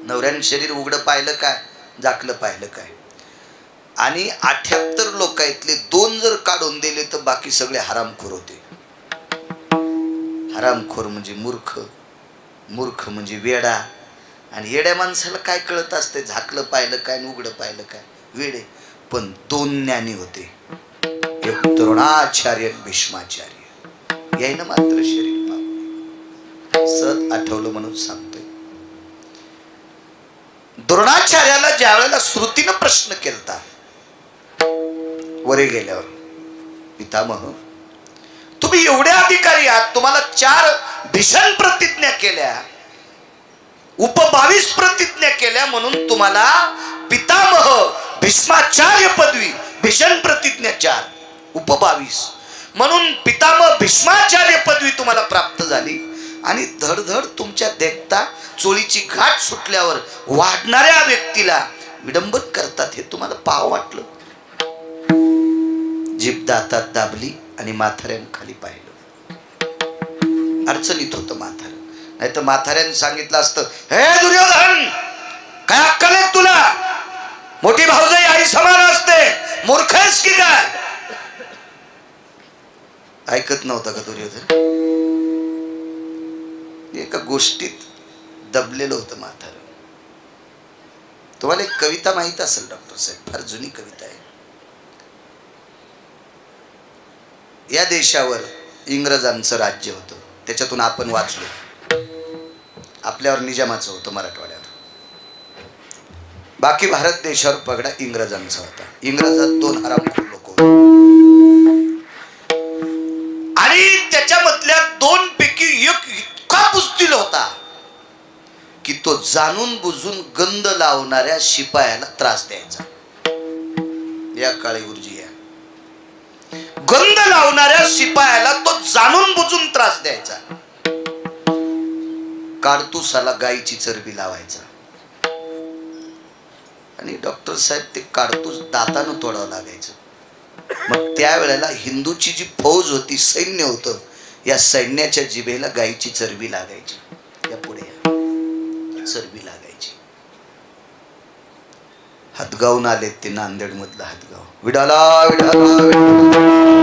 नवऱ्यानं शरीर उघडं पाहिलं काय, झाकलं पाहिलं काय. आणि 78 लोकांतले 2 जर काढून दिले तर बाकी सगळे हरामखोर होते. हरामखोर म्हणजे मूर्ख, मूर्ख म्हणजे वेडा. आणि येड्या माणसाला काय कळत असते, झाकलं पाहिलं काय आणि उघडं पाहिलं काय, वेडे. पण 2 ज्ञानी होते, एक द्रोणाचार्य आणि भीष्माचार्य. यायनं मात्र शरीर पाहून सत आठवलं म्हणून सांगतोय. द्रोणाचार्याला ज्या वेळेला श्रुतीनं प्रश्न केलता वरे गेल्यावर, पितामह तुम्ही एवढे अधिकारी आहात, तुम्हाला 4 भीषण प्रतिज्ञा केल्या, 22 प्रतिज्ञा केल्या, म्हणून तुम्हाला पितामह भीष्माचार्य पदवी, भीषण प्रतिज्ञा 4 22 म्हणून पितामह भीष्माचार्य पदवी तुम्हाला प्राप्त झाली. आणि धडधड तुमच्या देखता चोळीची गाठ सुटल्यावर वाढणाऱ्या व्यक्तीला विडंबन करतात, हे तुम्हाला पाहावं वाटलं. जीभ दातात दाबली आणि म्हाताऱ्यानं खाली पाहिलं. अडचणीत होतं म्हातारं. नाही तर म्हाताऱ्यानं सांगितलं असतं, हे दुर्योधन, काय अक्कल आहे तुला, मोठी भाऊजाई आई समान असते, मूर्ख आहेस की काय. ऐकत नव्हता का दुर्योधन. एका गोष्टीत दबलेलं होतं म्हातारं. तुम्हाला एक कविता माहित असेल डॉक्टर साहेब, फार जुनी कविता आहे. या देशावर इंग्रजांचं राज्य होतं, त्याच्यातून आपण वाचलो. आपल्यावर निजामाचं होतं, मराठवाड्यावर. बाकी भारत देशावर पगडा इंग्रजांचा होता. इंग्रजात 2 हरामखोर लोक होते आणि त्याच्यामधल्या 2 पैकी एक इतका बुजदिल होता की तो जाणून बुजून गंध लावणाऱ्या शिपायाला त्रास द्यायचा. या काळी गुरुजी, या गंध लावणाऱ्या शिपायाला तो जाणून बुजून त्रास द्यायचा. काडतुसाला गायीची चरबी लावायचा. आणि डॉक्टर साहेब ते काडतूस दातानं तोडावं लागायचं. मग त्यावेळेला हिंदूची जी फौज होती, सैन्य होतं, या सैन्याच्या जिभेला गायीची चरबी लागायची. या पुढे चरबी लागायची. हातगावून आले ते, नांदेड मधलं हातगाव. विडाला विडाला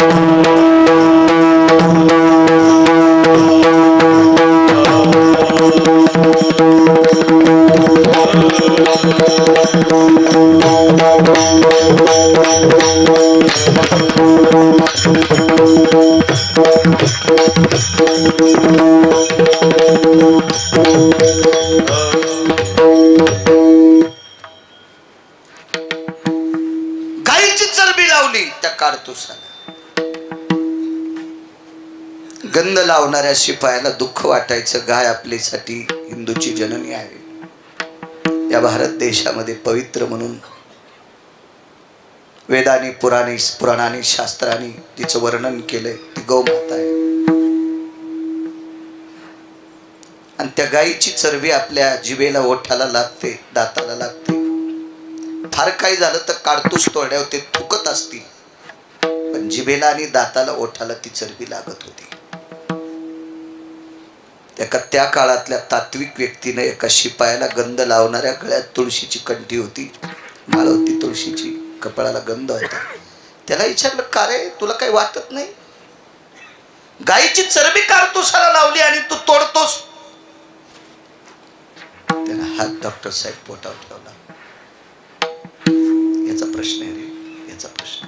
गायीची चरबी लावली त्या काडतुसाला. गंध लावणाऱ्या शिपायाला दुःख वाटायचं, गाय आपल्यासाठी हिंदूची जननी आहे. या भारत देशामध्ये पवित्र म्हणून वेदानी पुराणांनी शास्त्रांनी तिचं वर्णन केलंय, ती गौमाता आहे. आणि त्या गायीची चरबी आपल्या जिभेला, ओठाला लागते, दाताला लागते. फार काही झालं तर काडतूस तोडल्यावर ते थुकत असतील, पण जिभेला आणि दाताला, ओठाला ती चरबी लागत होती. त्या काळातल्या तात्विक व्यक्तीने एका शिपायाला गंध लावणाऱ्या गळ्यात तुळशीची कंठी होती, माळ होती तुळशीची, कपाळाला गंध होता. त्याला विचारलं, का रे, तुला काही वाटत नाही, गायीची चरबी काडतुसाला लावली आणि तू तोडतोस. त्याला हात डॉक्टर साहेब पोटावर ठेवला. याचा प्रश्न आहे रे, याचा प्रश्न.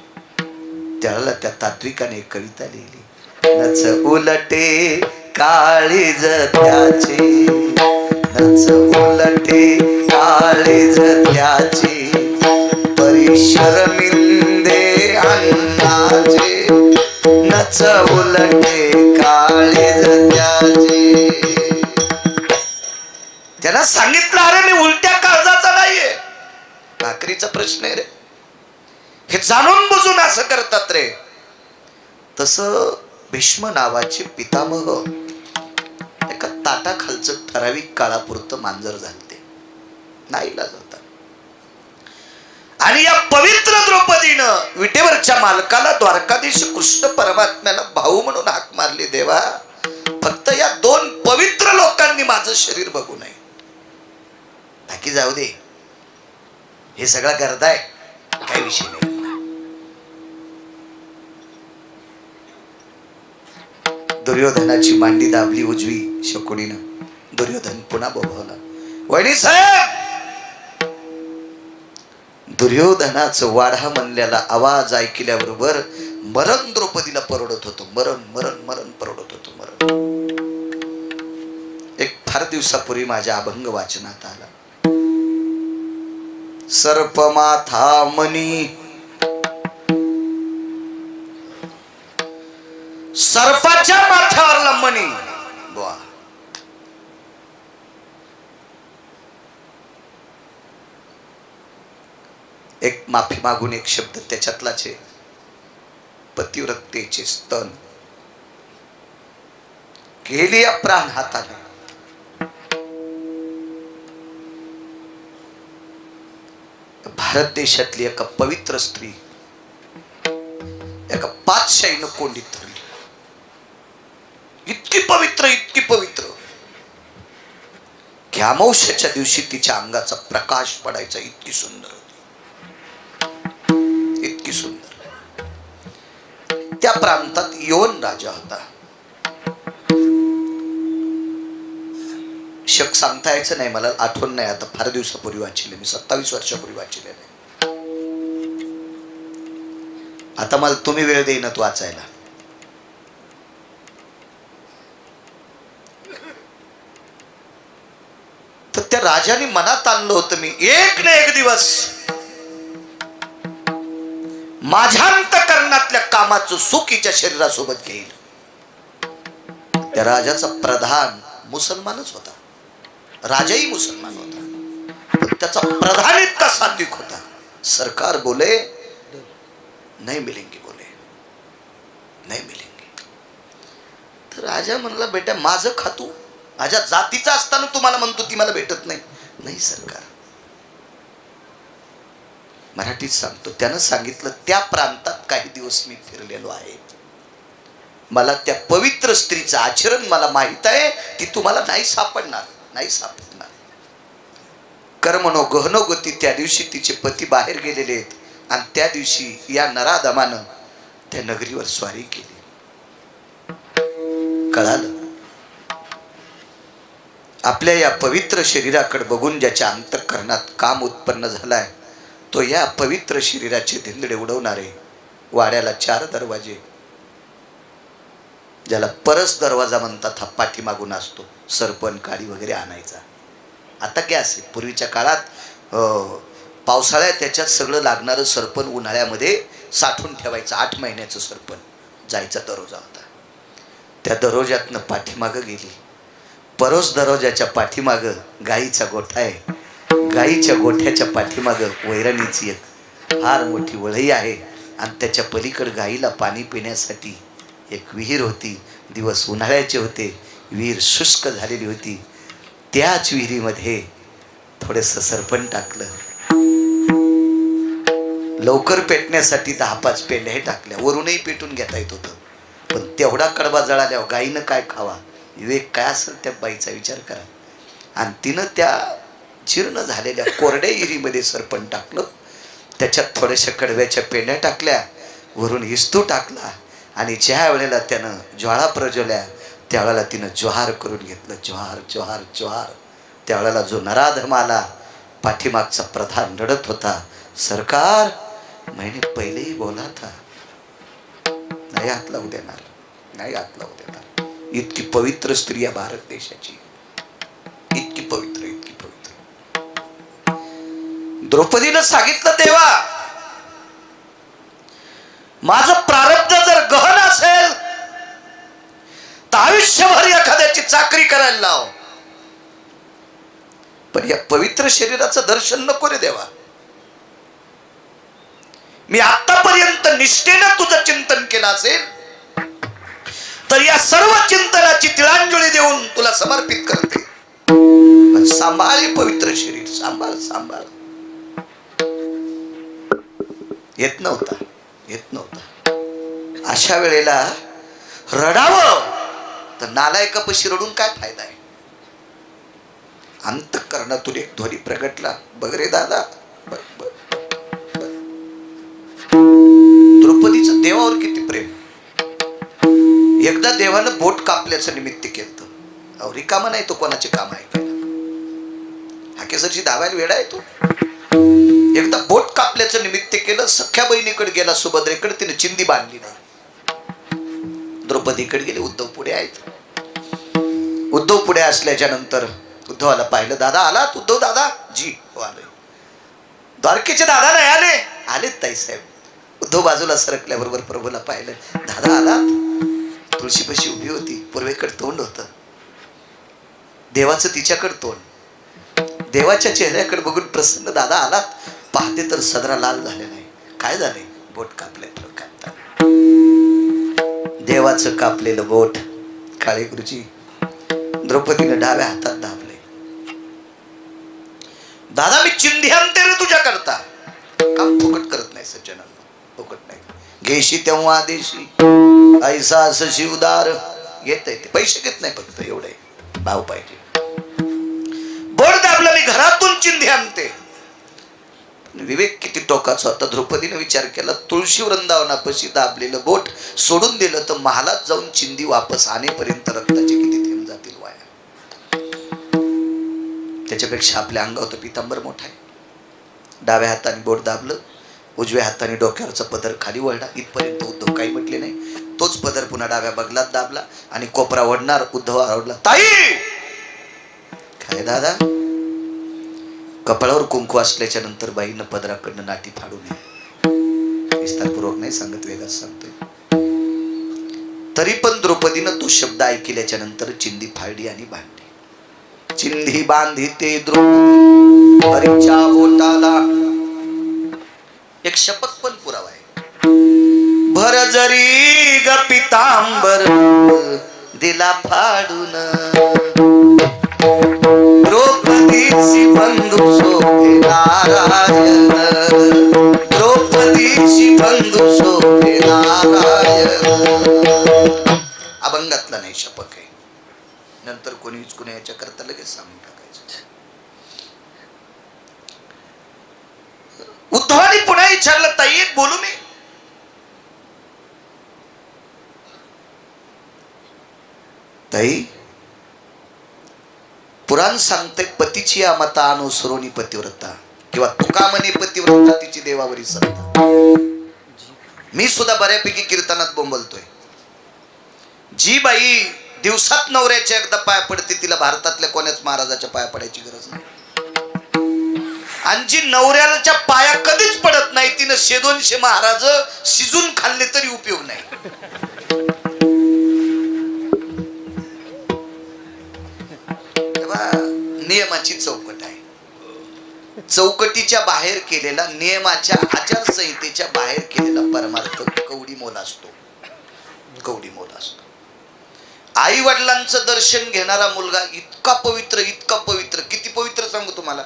त्याला त्या तात्विकाने एक कविता लिहिली. नच उलटे काळीज त्याचे, नच उलटे काळीज त्याचे, परिशरमिंदे अन्नाचे, नच उलटे काळीज त्याचे. त्यांना सांगितलं, अरे मी उलट्या काळजाचा नाहीये. भाकरीचा प्रश्न आहे रे, हे जाणून बुजून असं करतात रे. तसं भीष्म नावाचे पितामह एका ताटाखालचं ठराविक काळापुरतं मांजर झालते, नाईलाज होता. आणि या पवित्र द्रौपदीनं विटेवरच्या मालकाला, द्वारकाधीश कृष्ण परमात्म्याला भाऊ म्हणून हाक मारली, देवा फक्त या 2 पवित्र लोकांनी माझं शरीर बघू नये. बाकी जाऊ दे, हे सगळं करताय काही विषय नाही. दुर्योधनाची मांडी दाबली उजवी शकुनीनं. दुर्योधन पुन्हा बोभावला. वहिनी साहेब, दुर्योधनाचं वाढा म्हणलेला आवाज ऐकल्याबरोबर मरण द्रौपदीला परवडत होतं. मरण मरण मरण परवडत होतं. मरण एक फार दिवसापूर्वी माझ्या अभंग वाचनात आला. सर्पमाथा मनी, सर्पाच्या माथ्यावरला मणी. बुवा, एक माफी मागून एक शब्द त्याच्यातलाच आहे. पतिव्रतेचे स्तन गेली प्राण हाताने. भारत देशातली एका पवित्र स्त्री एका पातशाहीनं कोंडीत धरली. इतकी पवित्र, इतकी पवित्र की अमावस्येच्या दिवशी तिच्या अंगाचा प्रकाश पडायचा. इतकी सुंदर होती, इतकी सुंदर. त्या प्रांतात यवन राजा होता. शक सांगता यायचं नाही, मला आठवण नाही आता. फार दिवसापूर्वी वाचले मी, 27 वर्षापूर्वी वाचले नाही. आता मला तुम्ही वेळ देईनात वाचायला. तर त्या राजाने मनात आणलं होतं, मी एक ना एक दिवस माझ्या अंतःकरणातल्या कामाचं सुख हिच्या शरीरासोबत घेईल. त्या राजाचा प्रधान मुसलमानच होता. राजाही मुसलमान होता, पण त्याचा प्रधान इतका सात्विक होता. सरकार बोले नहीं मिलेंगे, बोले नहीं मिलेंगे. तर राजा म्हणला, बेटा माझं खातू, माझ्या जातीचा असताना तुम्हाला म्हणतो ती मला भेटत नाही. नाही सरकार, मराठीत सांगतो. त्यानं सांगितलं, त्या प्रांतात काही दिवस मी फिरलेलो आहे. मला त्या पवित्र स्त्रीचं आचरण मला माहित आहे. ती तुम्हाला नाही सापडणार, नाही सापडणार. कर्मनो गहनो गती. त्या दिवशी तिचे पती बाहेर गेलेले आहेत आणि त्या दिवशी या नराधमानं त्या नगरीवर स्वारी केली. कळालं, आपल्या या पवित्र शरीराकडे बघून ज्याच्या अंतःकरणात काम उत्पन्न झालाय, तो या पवित्र शरीराचे धिंदडे उडवणारे. वाड्याला 4 दरवाजे, ज्याला परस दरवाजा म्हणतात, हा पाठीमागून असतो. सरपण काडी वगैरे आणायचा. आता गॅस आहे. पूर्वीच्या काळात पावसाळ्यात त्याच्यात सगळं लागणारं सरपण उन्हाळ्यामध्ये साठवून ठेवायचं. 8 महिन्याचं सरपण जायचा दरोजा होता. त्या दरोज्यातनं पाठीमागं गेली. परस दरोजाच्या पाठीमागं गाईचा गोठा आहे. गाईच्या गोठ्याच्या पाठीमागं वैरणीची एक फार मोठी वळई आहे आणि त्याच्या पलीकडे गाईला पाणी पिण्यासाठी एक विहीर होती. दिवस उन्हाळ्याचे होते, विहीर शुष्क झालेली होती. त्याच विहिरीमध्ये थोडंसं सरपण टाकलं. लवकर पेटण्यासाठी 10-5 पेंढ्या टाकल्या. वरूनही पेटून घेता येत होतं, पण तेवढा कडबा जळाल्यावर गाईनं काय खावा, विवेक काय असेल त्या बाईचा विचार करा. आणि तिनं त्या जीर्ण झालेल्या कोरड्या विहिरीमध्ये सरपण टाकलं. त्याच्यात थोड्याशा कडव्याच्या पेंढ्या टाकल्या, वरून इस्तू टाकला आणि ज्या वेळेला त्यानं ज्वाळा प्रज्वल्या त्यावेळेला तिनं जोहार करून घेतलं. जोहार जोहार जोहार. त्यावेळेला जो नराधम आला, पाठीमागचा प्रधान रडत होता, सरकार मैंने पहिले ही बोला था, नाही हात लावू देणार, नाही हात लावू देणार. इतकी पवित्र स्त्री आहे भारत देशाची, इतकी पवित्र, इतकी पवित्र. द्रौपदीनं सांगितलं, तेव्हा माझं प्रारब्ध जर गहन असेल तर आयुष्यभर एखाद्याची चाकरी करायला लाव, पण या पवित्र शरीराचं दर्शन नको रे देवा. मी आतापर्यंत निष्ठेनं तुझं चिंतन केलं असेल तर या सर्व चिंतनाची तिळांजली देऊन तुला समर्पित करते. पण सांभाळ हे पवित्र शरीर, सांभाळ सांभाळ. येत नव्हता, येत नव्हता. अशा वेळेला रडावं तर नालायकापाशी रडून काय फायदा आहे. अंतःकरणातून एक ध्वनी प्रगटला, बघ रे दादा, बघ बघ बघ. द्रौपदीचं देवावर किती प्रेम. एकदा देवानं बोट कापल्याचं निमित्त केलं. अहो रिकामा नाही तो, कोणाचे काम आहे हाकेसरची धावायला वेडा आहे तो. एकदा बोट कापल्याचं निमित्त केलं. सख्या बहिणीकडे गेला सुभद्रेकडे, तिने चिंदी बांधली नाही. द्रौपदीकडे गेले. उद्धव पुढे आहेत. उद्धव पुढे असल्याच्या नंतर उद्धवाला पाहिलं. दादा आलात उद्धव दादा? जी हो आलोय. द्वारकेचे दादा नाही आले? आलेत ताईसाहेब. उद्धव बाजूला सरकल्याबरोबर प्रभूला पाहिलं. दादा आलात? तुळशीपाशी उभी होती. पूर्वेकडे तोंड होतं. देवाचं तिच्याकडे तोंड. देवाच्या चेहऱ्याकडे बघून प्रसन्न. दादा आलात? पाहते तर सदरा लाल झाले नाही. काय झाले? बोट कापले. देवाचं कापलेलं बोट काळे गुरुजी द्रौपदीने डाव्या हातात दाबले. दादा मी चिंधी आणते रे तुझ्या करता. काम फुकट करत नाही सज्जनांना, फुकट नाही. घेशी तेव्हा देशी ऐसा असं शिवदार. येत आहे ते, पैसे घेत नाही, फक्त एवढे भाव पाहिजे. बोट दाबलं मी घरातून चिंधी आणते. विवेक किती टोकाचा होता. द्रौपदीने विचार केला, तुळशी वृंदावनापाशी दाबलेलं बोट सोडून दिलं तर महालात जाऊन चिंदी वापस आणेपर्यंत रक्ताचे किती थेंब जातील वाया. त्याच्यापेक्षा आपल्या अंगावर पितांबर मोठा आहे. डाव्या हाताने बोट दाबलं, उजव्या हाताने डोक्यावरचा पदर खाली वळला. इथपर्यंत उद्धव काही म्हटले नाही. तोच पदर पुन्हा डाव्या बगलात दाबला आणि कोपरा वडणार. उद्धव आरडला, ताई काय दादा? कपाळावर कुंकू असल्याच्या नंतर बाईनं पदराकडनं नाटी फाडू नये. विस्तारपूर्वक नाही सांगत, वेगात सांगतोय. तरी पण द्रौपदीनं तो शब्द ऐकल्याच्या नंतर चिंदी फाडली आणि बांधली. चिंधी बांधिते द्रौपदी हरीच्या बोटाला. एक शपथ पण पुरावा आहे. भर जरी ग पितांबर दिला फाडून, द्रौपदीची बंधू शोभे नारायण. द्रौपदीची बंधू शोभे नारायण. अभंगातला नाही, शपथ आहे. नंतर कोणीच कोणी याच्या करता लगेच सांगून टाकायचं. उद्धवानी पुन्हा विचारलं, ताई एक बोलू मी? ताई पुराण सांगते, पतीची या मता अनुसरोनी पतिव्रता, किंवा तुका म्हणे पतिव्रता तिची देवावरी सत्ता. मी सुद्धा बऱ्यापैकी कीर्तनात बोंबलतोय. जी बाई दिवसात नवऱ्याच्या एकदा पाया पडते, तिला भारतातल्या कोण्याच महाराजाच्या पाया पडायची गरज नाही. आणि जी नवऱ्याच्या पाया कधीच पडत नाही, तिनं 100-200 महाराज शिजून खाल्ले तरी उपयोग नाही. नियमाची चौकट आहे. चौकटीच्या बाहेर केलेला, नियमाच्या आचारसंहितेच्या बाहेर केलेला परमार्थ कवडी मोल असतो. कवडी मोल असतो. आई वडिलांचं दर्शन घेणारा मुलगा इतका पवित्र, इतका पवित्र, किती पवित्र सांगू तुम्हाला,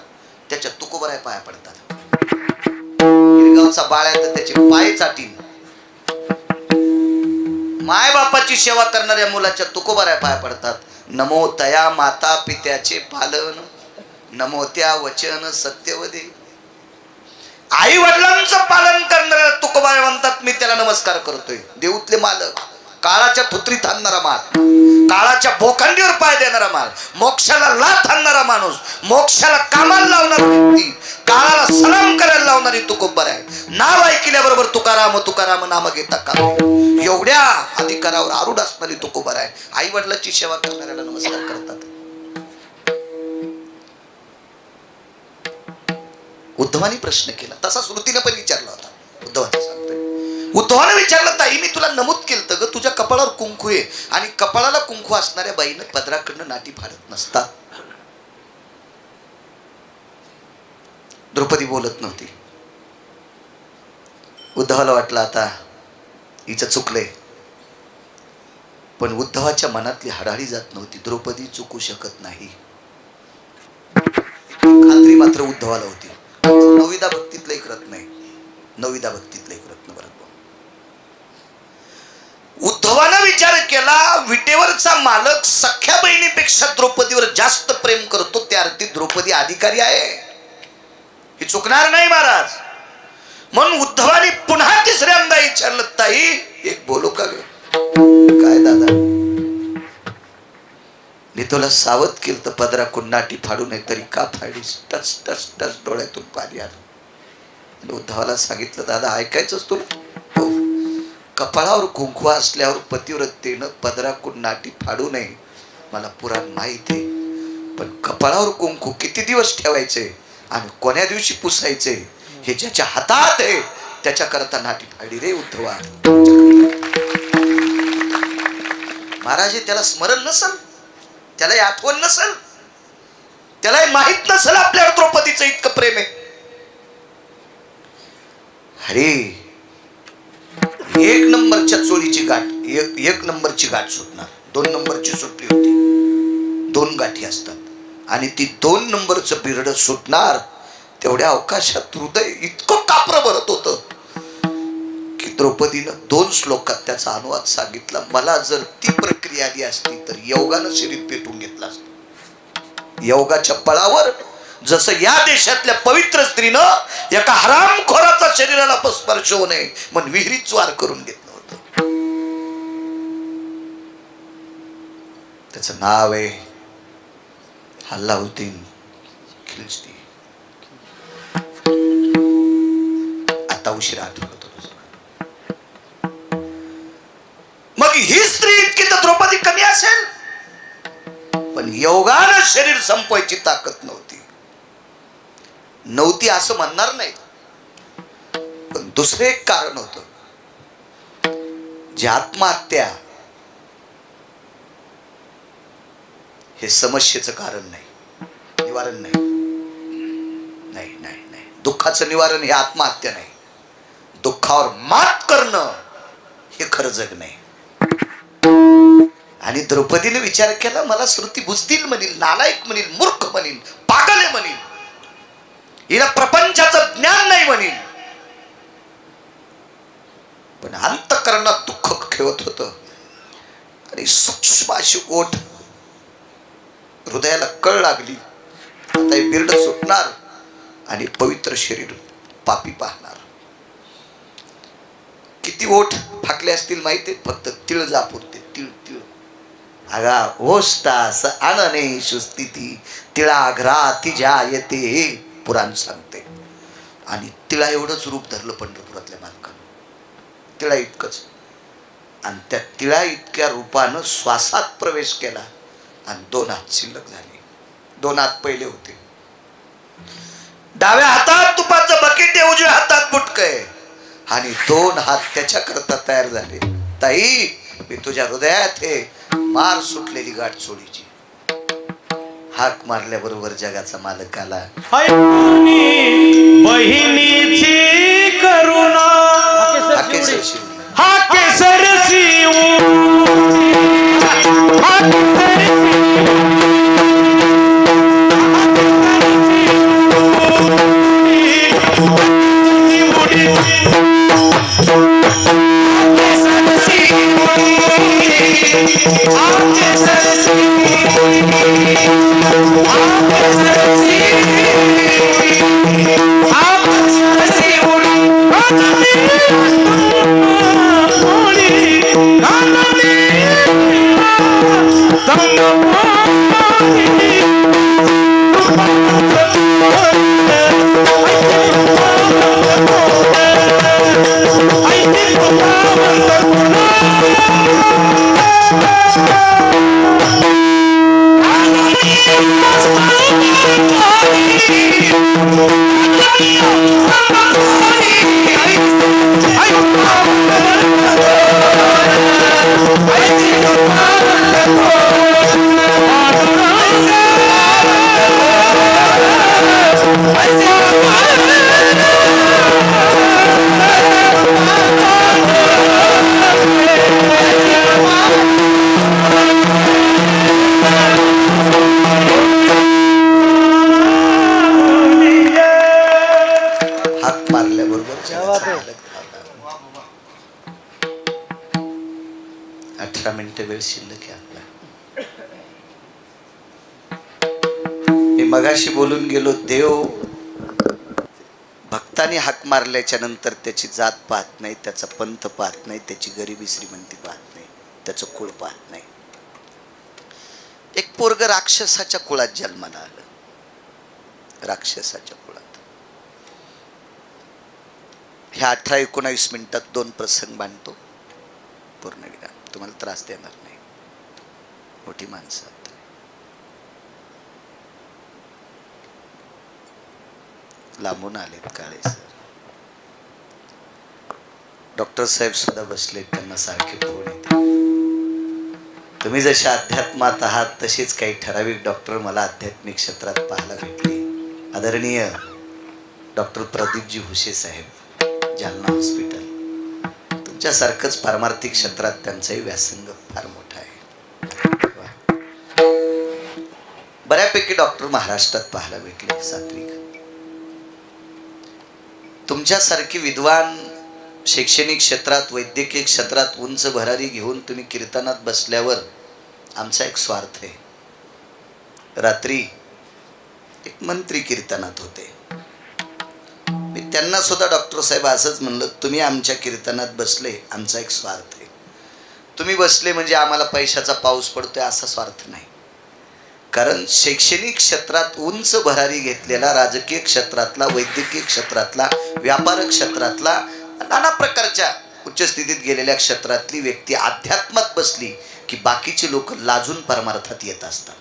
त्याच्या तुकोबराय पाया पडतात. गिरगावचा बाळ्या तर त्याचे पाय चाटीन. माय बापाची सेवा करणाऱ्या मुलाच्या तुकोबराय पाया पडतात. नमो तया माता पित्याचे पालन, नमो त्या वचन सत्यवदे. आई वडिलांचं पालन करणाऱ्या तुकोबराय म्हणतात, मी त्याला नमस्कार करतोय. देऊतले मालक, काळाच्या थुत्रीत आणणारा माल, काळाच्या बोकांडीवर पाय देणारा माल, मोक्षाला लाथ आणणारा माणूस, मोक्षाला कामाला लावणारा व्यक्ती, काळाला सलाम करायला लावणारी तुकोबराय. नाव ऐकल्याबरोबर तुकाराम तुकाराम नाम घेता का, एवढ्या अधिकारावर आरूढ असणारी तुकोबराय आई वडिलांची सेवा करणाऱ्याला नमस्कार करतात. उद्धवानी प्रश्न केला, तसा श्रुतीने पण विचारला होता. उद्धवाचं सांगतोय, उद्धवाने विचारलं, ताई मी तुला नमूद केलं ग, तुझ्या कपाळावर कुंकू आहे, आणि कपाळाला कुंकू असणाऱ्या बाईनं पदराकडनं नाटी फाडत नसतात. द्रौपदी बोलत नव्हती. उद्धवाला वाटलं आता हिचं चुकलंय, पण उद्धवाच्या मनातली हडाळी जात नव्हती. द्रौपदी चुकू शकत नाही खात्री मात्र उद्धवाला होती. नवविदा भक्तीतलं एक रत्न आहे, नवविदा भक्तीतलं एक रत्न. बरं, उद्धवानं विचार केला, विटेवरचा मालक सख्या बहिणीपेक्षा द्रौपदीवर जास्त प्रेम करतो, त्या अर्थी अधिकारी आहे, ही चुकणार नाही महाराज. म्हणून उद्धवानी पुन्हा तिसऱ्यांदा विचारलं, ताई एक बोलू का ग? काय दादा? मी तुला सावध केलं तर पदरा कुंडाटी फाडू नये, तरी का फाडलीस? टच टच टच डोळ्यातून पाणी आलं. उद्धवाला सांगितलं, दादा ऐकायचंच तुला? हो. कपाळावर कुंकू असल्यावर पतिव्रतेनं पदरा कुंडाटी फाडू नये मला पुराण माहिती आहे, पण कपाळावर कुंकू किती दिवस ठेवायचे आणि कोण्या दिवशी पुसायचे हे ज्याच्या हातात आहे त्याच्या करता नाटी फाडी रे उद्धवा. महाराज त्याला स्मरण नसल, त्याला आठवण नसल, त्याला माहित नसल आपल्यावर द्रौपदीचं इतकं प्रेम आहे. अरे एक नंबरच्या चोळीची गाठ, एक नंबरची गाठ सुटणार, 2 नंबरची सुटली होती. 2 गाठी असतात आणि ती 2 नंबरचं बिरड सुटणार तेवढ्या अवकाशात हृदय इतकं कापर भरत होतं की द्रौपदीनं 2 श्लोकात त्याचा अनुवाद सांगितला. मला जर ती प्रक्रिया आली असती तर योगानं शरीर पेटून घेतलं असतं. योगाच्या बळावर जसं या देशातल्या पवित्र स्त्रीनं एका हरामखोराचा शरीराला स्पर्श होऊ नये म्हणून विहिरीत वार करून घेतलं होतं. त्याचं नाव आहे अल्लाउद्दीन खिल्जी. आता उशिरा आठवत होतो. मग ही स्त्री इतकी तर द्रौपदी कमी असेल, पण योगानं शरीर संपवायची ताकद नव्हती असं म्हणणार नाही, पण दुसरे एक कारण होतं. जे आत्महत्या हे समस्येचं कारण नाही, निवारण नाही. नाही नाही नाही, दुःखाचं निवारण हे आत्महत्या नाही. दुःखावर मात करणं हे खरं जग नाही. आणि द्रौपदीने विचार केला, मला श्रुती बुजतील म्हणील, नालायक म्हणील, मूर्ख म्हणील, पागल आहे म्हणील, हिला प्रपंचाचं ज्ञान नाही म्हणील, पण अंतःकरणात दुःख खेळत होत आणि सूक्ष्म अशी ओठ हृदयाला कळ लागली. आता हे बिरड सुटणार आणि पवित्र शरीर पापी पाहणार. किती ओठ फाकले असतील माहिती? फक्त तिळ जापुरते, तिळ तिळ. आगा ओष्टास अनने सुस्थिती तिळाघ्राती जायते, पुराण सांगते. आणि तिळा एवढंच रूप धरलं पंढरपुरातल्या मालकानं, तिळा इतकंच. आणि त्या तिळा इतक्या रूपानं श्वासात प्रवेश केला आणि 2 हात शिल्लक झाले. 2 हात पहिले होते. डाव्या हातात तुपाचं बकेट आहे, उजव्या हातात बुटकं आहे आणि 2 हात त्याच्या करता तयार झाले. ताई मी तुझ्या हृदयात आहे, मार सुटलेली गाठ सोडीची. हाक मारल्याबरोबर जगाचा मालक आला. बहिणीची करुणा हा केसर मी मगाशी बोलून गेलो, देव भक्तांनी हाक मारल्याच्या नंतर त्याची जात पाहत नाही, त्याचा पंथ पाहत नाही, त्याची गरिबी श्रीमंती पाहत नाही, त्याचं कुळ पाहत नाही. एक पोरग राक्षसाच्या कुळात जन्माला आलं, राक्षसाच्या कुळात. ह्या 18-19 मिनिटात 2 प्रसंग बांधतो, पूर्ण विराम. तुम्हाला त्रास देणार नाही, मोठी माणसं. लांबून आलेत काळे सर, डॉक्टर साहेब सुद्धा बसलेत, त्यांना सारखे फोन येते. तुम्ही जसे अध्यात्मात आहात तसेच काही ठराविक डॉक्टर मला आध्यात्मिक क्षेत्रात पाहायला भेटले. आदरणीय डॉक्टर प्रदीपजी हुशे साहेब, जालना हॉस्पिटल. तुमच्यासारखंच पारमार्थिक क्षेत्रात त्यांचाही व्यासंग फार मोठा आहे. बऱ्यापैकी डॉक्टर महाराष्ट्रात पाहायला भेटले, सात्विक. तुमच्यासारखी विद्वान शैक्षणिक क्षेत्रात, वैद्यकीय क्षेत्रात उंच भरारी घेऊन तुम्ही कीर्तनात बसल्यावर आमचा एक स्वार्थ आहे. रात्री एक मंत्री कीर्तनात होते, मी त्यांना सुद्धा डॉक्टर साहेब असंच म्हणलं, तुम्ही आमच्या कीर्तनात बसले, आमचा एक स्वार्थ आहे. तुम्ही बसले म्हणजे आम्हाला पैशाचा पाऊस पडतोय असा स्वार्थ नाही. कारण शैक्षणिक क्षेत्रात उंच भरारी घेतलेला, राजकीय क्षेत्रातला, वैद्यकीय क्षेत्रातला, व्यापार क्षेत्रातला, नाना प्रकारच्या उच्च स्थितीत गेलेल्या क्षेत्रातली व्यक्ती अध्यात्मात बसली की बाकीचे लोक लाजून परमार्थात येत असतात.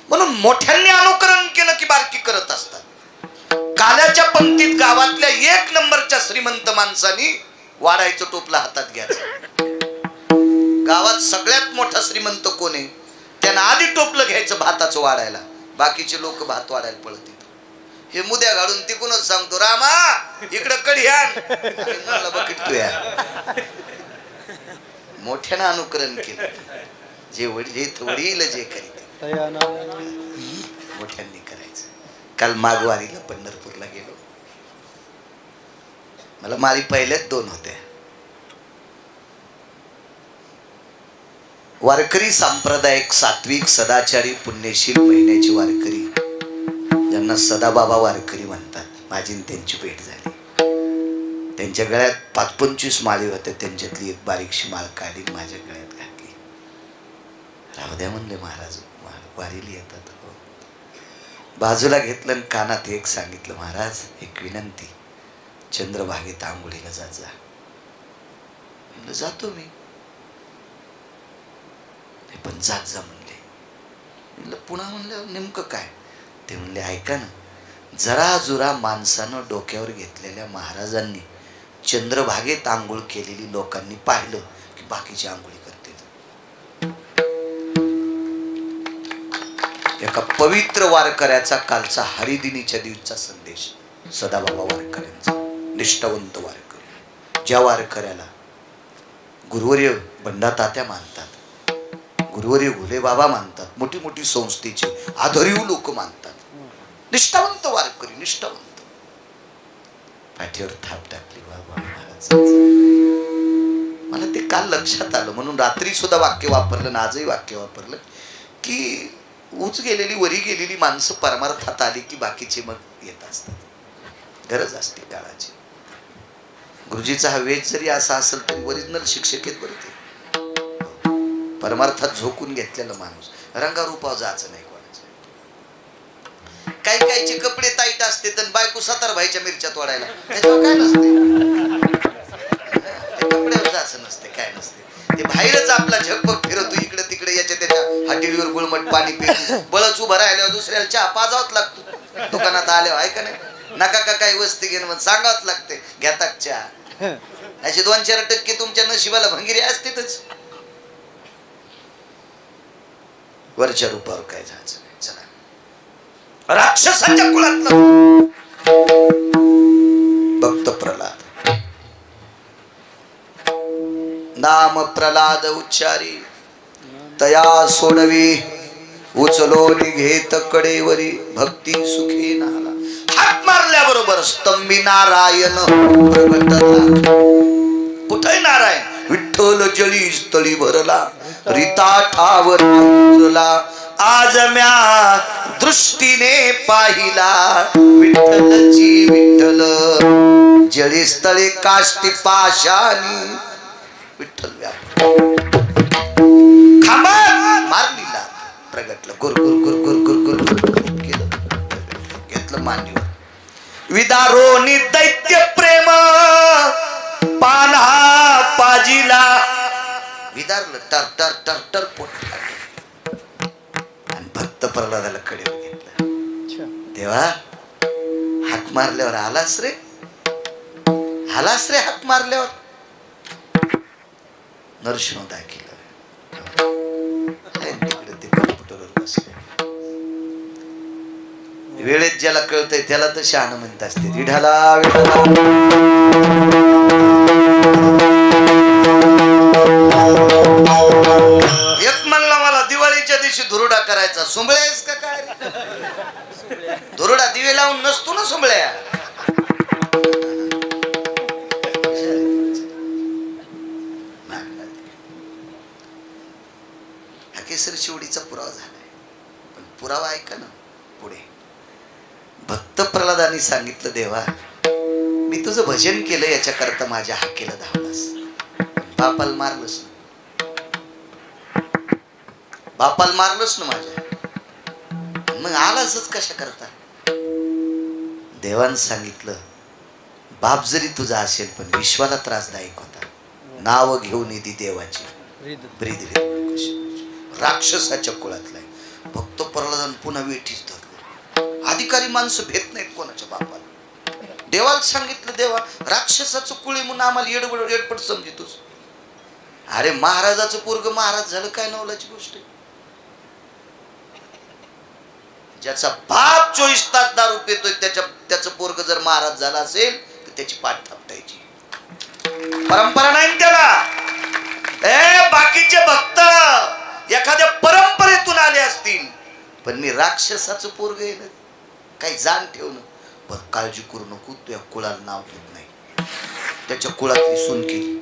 म्हणून मोठ्यांनी अनुकरण केलं की बारकी करत असतात. काल्याच्या पंक्तीत गावातल्या 1 नंबरच्या श्रीमंत माणसानी वाढायचं टोपलं हातात घ्यायचं. गावात सगळ्यात मोठा श्रीमंत कोण आहे, त्यानं आधी टोपलं घ्यायचं भाताचं वाढायला. बाकीचे लोक भात वाढायला पळतील. हे मुद्या घालून तिकूनच सांगतो, रामा इकडं कडी आण, बघिततोय. मोठ्यानं अनुकरण केलं, जे वडील जे करीत मोठ्यांनी करायचं. काल माघवारीला पंढरपूरला गेलो, मला मारी पहिल्याच 2 होत्या. वारकरी सांप्रदायिक, सात्विक, सदाचारी, पुण्यशील महिन्याची वारकरी, ज्यांना सदाबाबा वारकरी म्हणतात, माझी त्यांची भेट झाली. त्यांच्या गळ्यात 5-25 माळी होत्या, त्यांच्यातली एक बारीकशी माळ काढली, माझ्या गळ्यात घातली. राहू द्या म्हणले महाराज, वारीला येतात. हो. बाजूला घेतलं आणि कानात एक सांगितलं, महाराज एक विनंती, चंद्रभागेत आंघोळीला जात जा. म्हणलं जातो मी, पण जात जा म्हणले. म्हणलं पुन्हा म्हणलं नेमकं काय? ते म्हणले ऐका ना, जरा जुरा माणसानं डोक्यावर घेतलेल्या महाराजांनी चंद्रभागेत आंघोळ केलेली लोकांनी पाहिलं की बाकीची आंघोळी करतील. एका पवित्र वारकऱ्याचा कालचा हरिदिनीच्या दिवसाचा संदेश, सदाबाबा वारकऱ्यांचा, निष्ठावंत वारकरी, ज्या वारकऱ्याला गुरुवर्य बंडा तात्या मानतात, गुरुवर्य घुले बाबा मानतात, मोठी मोठी संस्थेचे आदरीव लोक मानतात. निष्ठावंत वारकरी, निष्ठावंत. पाठीवर थाप टाकली बाबा महाराज. मला ते काल लक्षात आलं, म्हणून रात्री सुद्धा वाक्य वापरलं आणि आजही वाक्य वापरलं की उच गेलेली, वरी गेलेली माणसं परमार्थात आली की बाकीचे मग येत असतात. गरज असते काळाची. गुरुजीचा हा वेश जरी असा असेल तरी ओरिजिनल शिक्षक आहेत बरं ते. परमार्थात झोकून घेतलेला माणूस, रंगारूपावर जायचं नाही कोणाचं. काही काहीचे कपडे टाईट असते तर बायको 7 भाईच्या मिरच्या तोडायला, त्याच्यावर काय नसते, कपड्यावर जायचं नसते, काय नसते. ते बाहेरच आपला झगपग फिरतो इकडे तिकडे, याच्या त्याच्या हाटीवर गुळमट पाणी पितो, बळच उभं राहिल्यावर दुसऱ्याला चहा पाजावंच लागतो. दुकानात आल्यावर आहे का नाही, नका का काही वस्ती घेणं म्हणून सांगावंच लागते, घेतात चहा. असे 2-4% तुमच्या नशिबाला भंगिरी असतेच. वरच्या रूपावर काय जायचं नाही. चला, राक्षसाच्या कुळातला भक्त प्रल्हाद. नाम प्रल्हाद उच्चारी तया सोडवी, उचलो घेत कडेवरी, भक्ती सुखी नाला. हात मारल्याबरोबर स्तंभी नारायण प्रगटला. कुठे नारायण? विठ्ठल जळी स्थळी भरला रीता ठावर उरला आज म्या दृष्टीने पाहिला विठ्ठलची विठ्ठल जळी स्थळे काष्टी पाशानी विठ्ठल व्याप खांबा मारलीला प्रगटलं गुर गुर गुर गुर गुर गुर केलं घेतलं मांडीवर विदारोनी दैत्य प्रेम पाना पाजीला विदारलं टर टर टर टर पोट आणि भक्त प्रल्हादाला कडेवर घेतलं तेव्हा हाक मारल्यावर आलास रे हाक मारल्यावर नरसिंह दाखिलं तिकडे ते कॉम्प्युटरवर बसले वेळेत ज्याला कळतंय त्याला तर शहाणं म्हणत असते विढाला विढाला एक म्हणला मला दिवाळीच्या दिवशी धुरुडा करायचा सुंबळेस का काय धुरुडा दिवे लावून नसतो ना सुंबळ्या हा केसर शिवडीचा पुरावा झालाय पण पुरावा ऐका ना पुढे भक्त प्रल्हादानी सांगितलं देवा मी तुझं भजन केलं याच्या करता माझ्या हाकेला धावलास बापाला मारलंस ना बापाला मारलंस ना माझ्या मग आलासच कशा करता देवानं सांगितलं बाप जरी तुझा असेल पण विश्वाला त्रासदायक होता नाव घेऊन येते देवाची ब्रीद राक्षसाच्या कुळातलाय भक्त प्रल्हादान पुन्हा वेठीच धरलं अधिकारी माणसं भेट नाहीत कोणाच्या बापाला देवाला सांगितलं देवा राक्षसाचं कुळी म्हणून आम्हाला येडपट समजितोस अरे महाराजाचं पोरग महाराज झालं काय नवलाची गोष्ट ज्याचा बाप 24 तास दारू पितोय त्याचं पोरग जर महाराज झाला असेल तर त्याची पाठ थापटायची परंपरा नाही त्याला बाकीचे भक्त एखाद्या परंपरेतून आले असतील पण मी राक्षसाचं पोरग आहे ना काही जाण ठेवणं पण काळजी करू नको तुझ्या कुळाला नाव घेत नाही त्याच्या कुळातली सून केली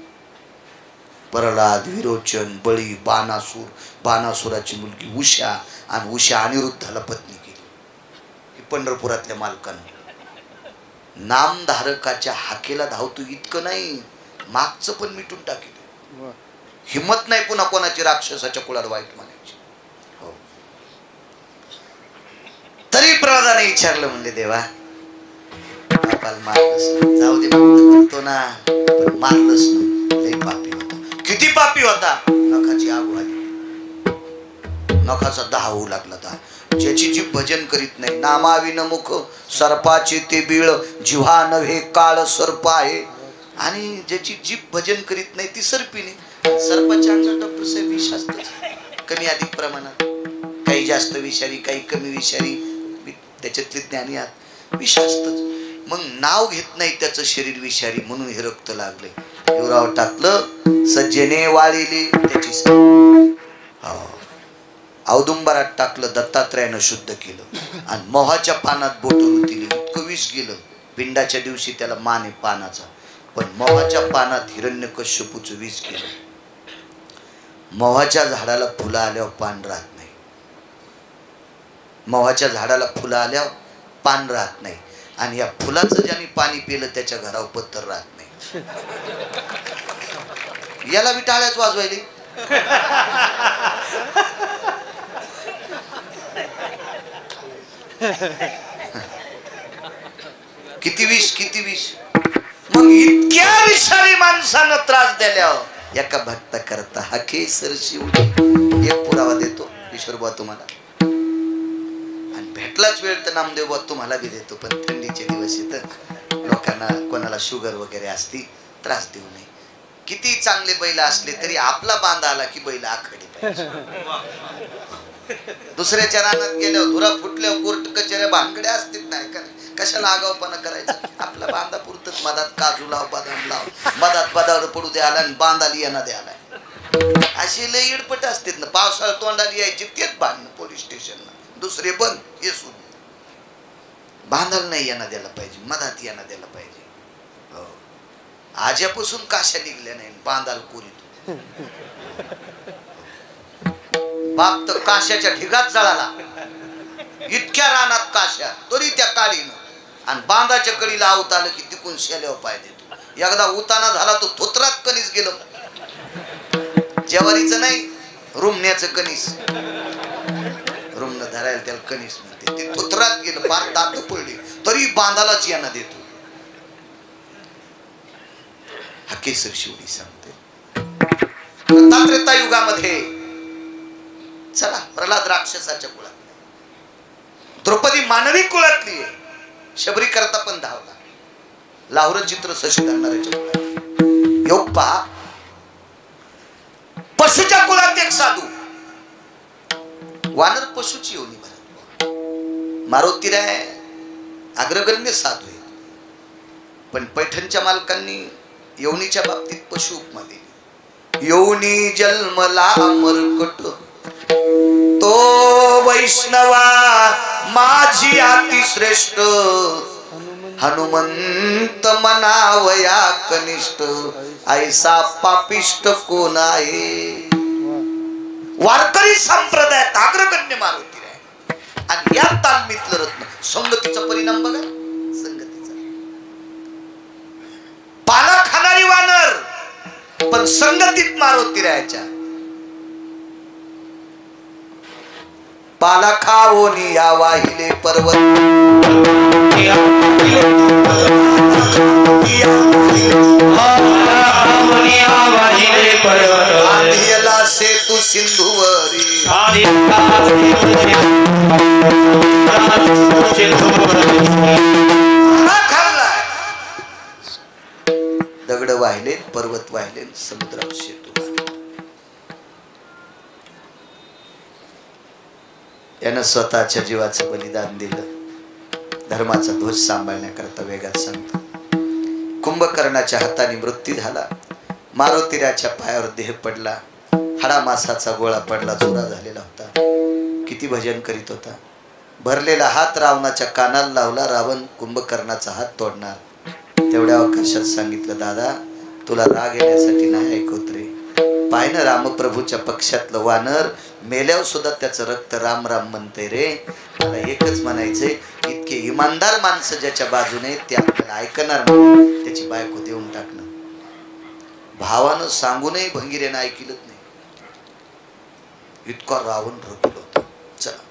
प्रल्हाद विरोचन बळी बाणासुराची मुलगी उषा आणि उषा अनिरुद्धाला पत्नी केली ही पंढरपुरातल्या मालकानं नामधारकाच्या हाकेला धावतो इतकं नाही मागचं पण मिटून टाकित हिम्मत नाही पुन्हा कोणाची राक्षसाच्या कुळाला वाईट म्हणायची हो तरी प्रल्हादाने विचारलं म्हणले देवा बापाला मारलंस जाऊ दे करतो ना पण मारलंस ना लई पापी होता किती पापी होता नखाची आग आली नखाचा दाह होऊ लागला होता ज्याची जीभ भजन करीत नाही नामाविन मुख सर्पाचे ते बीळ जिव्हा नव्हे काळ सर्प आहे आणि ज्याची जीभ भजन करीत नाही ती सर्पिणी सर्पाच्या अंगात डॉक्टर साहेब विष असतं कमी अधिक प्रमाणात काही जास्त विषारी काही कमी विषारी त्याच्यातले ज्ञानी आहात विष असतच मग नाव घेत नाही त्याचं शरीर विषारी म्हणून हे रक्त लागले हिवराव टाकलं सज्जने वाळिली त्याची औदुंबरात टाकलं दत्तात्रयानं शुद्ध केलं आणि मोहाच्या पानात बोटं रुतली इतकं विष गेलं पिंडाच्या दिवशी त्याला मान आहे पानाचा पण मोहाच्या पानात हिरण्यकश्यपूचं विष केलं मोहाच्या झाडाला फुलं आल्यावर पान राहत नाही मोहाच्या झाडाला फुलं आल्यावर पान राहत नाही आणि या फुलाचं ज्याने पाणी पिलं त्याच्या घरावर पत्तर राहत नाही याला बी टाळ्याच वाजवायली किती विष मग इतक्या विषारी माणसानं त्रास दिल्यावर एका भक्त करता हा केसर शिवडी एक पुरावा देतो ईश्वरबा तुम्हाला आणि भेटलाच वेळ तर नामदेवबा तुम्हाला बी देतो पण थंडीचे दिवस येत लोकांना कोणाला शुगर वगैरे असती त्रास देऊ नये किती चांगले बैल असले तरी आपला बांधा आला की बैल आखडी पाहिजे दुसऱ्याच्या रानात गेल्यावर धुरा फुटल्यावर कोर्ट कचेऱ्या भानगड्या असतील नाही का कशाला आगावपणा करायचा आपला बांधा पुरतच मधात काजू लाव बदाम लाव मधात बदाम पडू द्याला आणि बांधाली यांना द्याला अशी लय इडपट असतात ना पावसाळ्यात तोंडाली यायची तेच बांधणं पोलीस स्टेशनला दुसरे बंद हे सुद्धा बांधायला नाही यांना द्यायला पाहिजे मधात यांना द्यायला पाहिजे हो आज्यापासून काशा निघल्या नाही बांधाल कोरीत बाप तर काशाच्या ढिगात जळाला इतक्या रानात काशा तरी त्या काळीनं आणि बांधाच्या कडीला आवत आलं की तिकून शेल्यावर पाय देतो एकदा उताना झाला तो थोत्रात कणीस गेलं जेवारीचं नाही रुमण्याचं कणीस रुमनं धरायला त्याला कणीस म्हणते ते थोत्रात गेलं फार दात पडली तरी बांधालाच यांना देतो हा केसर शिवडी सांगते तात्रेता युगामध्ये चला प्रल्हाद राक्षसाच्या कुळात द्रौपदी मानवी कुळातली आहे शबरी करता पण धावला लाहोर चित्र शशी करणाऱ्याच्या कुळात योग पहा पशुच्या कुळात एक साधू वानर पशुची योनी भरत मारुतीराय अग्रगण्य साधू आहे पण पैठणच्या मालकांनी योनीच्या बाबतीत पशु उपमा दिली योनी जन्मला मरकट तो वैष्णवा माझी अतिश्रेष्ठ हनुमंत मनावया कनिष्ठ ऐसा पापिष्ट कोण आहे वारकरी संप्रदायात अग्रगण्य मारुती आहे आणि या तालमीतलं रत्न संगतीचा परिणाम बघा संगतीचा पाला खाणारी वानर पण संगतीत मारुती राहायच्या पाला खाओनी या वाहिले पर्वत आंधियला सेतू सिंधुवरी दगड वाहिले पर्वत वाहिले समुद्रावर सेतू यानं स्वतःच्या जीवाचं बलिदान दिलं धर्माचा ध्वज सांभाळण्याकरता वेगात सांगतो कुंभकर्णाच्या हाताने मृत्यू झाला मारुतीराच्या पायावर देह पडला हाडामासाचा गोळा पडला चुरा झालेला होता किती भजन करीत होता भरलेला हात रावणाच्या कानाला लावला रावण कुंभकर्णाचा हात तोडणार तेवढ्या अवकाशात सांगितलं दादा तुला राग येण्यासाठी नाही ऐकवत रे पाहिनं रामप्रभूच्या पक्षातलं वानर मेल्यावर सुद्धा त्याचं रक्त राम राम म्हणते रे मला एकच म्हणायचंय इतके इमानदार माणसं ज्याच्या बाजूने ते आपल्याला ऐकणार नाही त्याची बायको देऊन टाकणं भावानं सांगूनही भंगिरेनं ऐकलंच नाही इतका रावण रगुल होता चला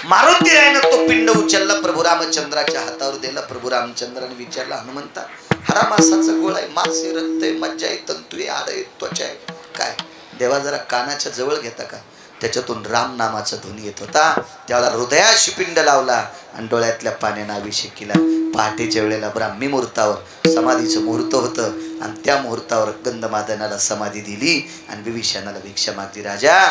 मारुतीरायनं तो पिंड उचलला प्रभू रामचंद्राच्या हातावर दिला प्रभू रामचंद्राने विचारला हनुमंता हरा मासाचा गोळा आहे मास आहे रक्त आहे मज्जा आहे तंतू आहे हाड आहे त्वचा आहे काय देवा जरा कानाच्या जवळ घेता का त्याच्यातून राम नामाचा ध्वनी येत होता त्यावेळेला हृदयाशी पिंड लावला आणि डोळ्यातल्या पाण्यानं अभिषेक केला पहाटेच्या वेळेला ब्राह्मी मुहूर्तावर समाधीचं मुहूर्त होतं आणि त्या मुहूर्तावर गंधमादनाला समाधी दिली आणि विभीषणाला भिक्षा मागली राजा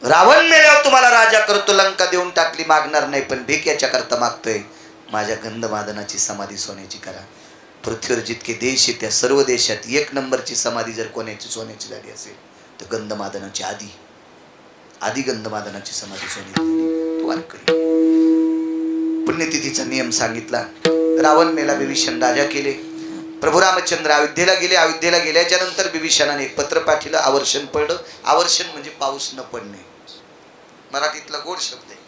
रावण मेल्यावर तुम्हाला राजा करतो लंका देऊन टाकली मागणार नाही पण भीक याच्या करता मागतोय माझ्या गंधमादनाची समाधी सोन्याची करा पृथ्वीवर जितके देश आहेत त्या सर्व देशात एक नंबरची समाधी जर कोणाची सोन्याची झाली असेल तर गंधमादनाची आधी गंधमादनाची समाधी सोन्याची वारकरी पुण्यतिथीचा नियम सांगितला रावण मेला विभीषण राजा केले प्रभू रामचंद्र अयोध्येला गेले अयोध्येला गेल्याच्या नंतर विभीषणाने एक पत्र पाठवलं आवर्षण पडलं आवर्षण म्हणजे पाऊस न पडणे मराठीतला गोड शब्द आहे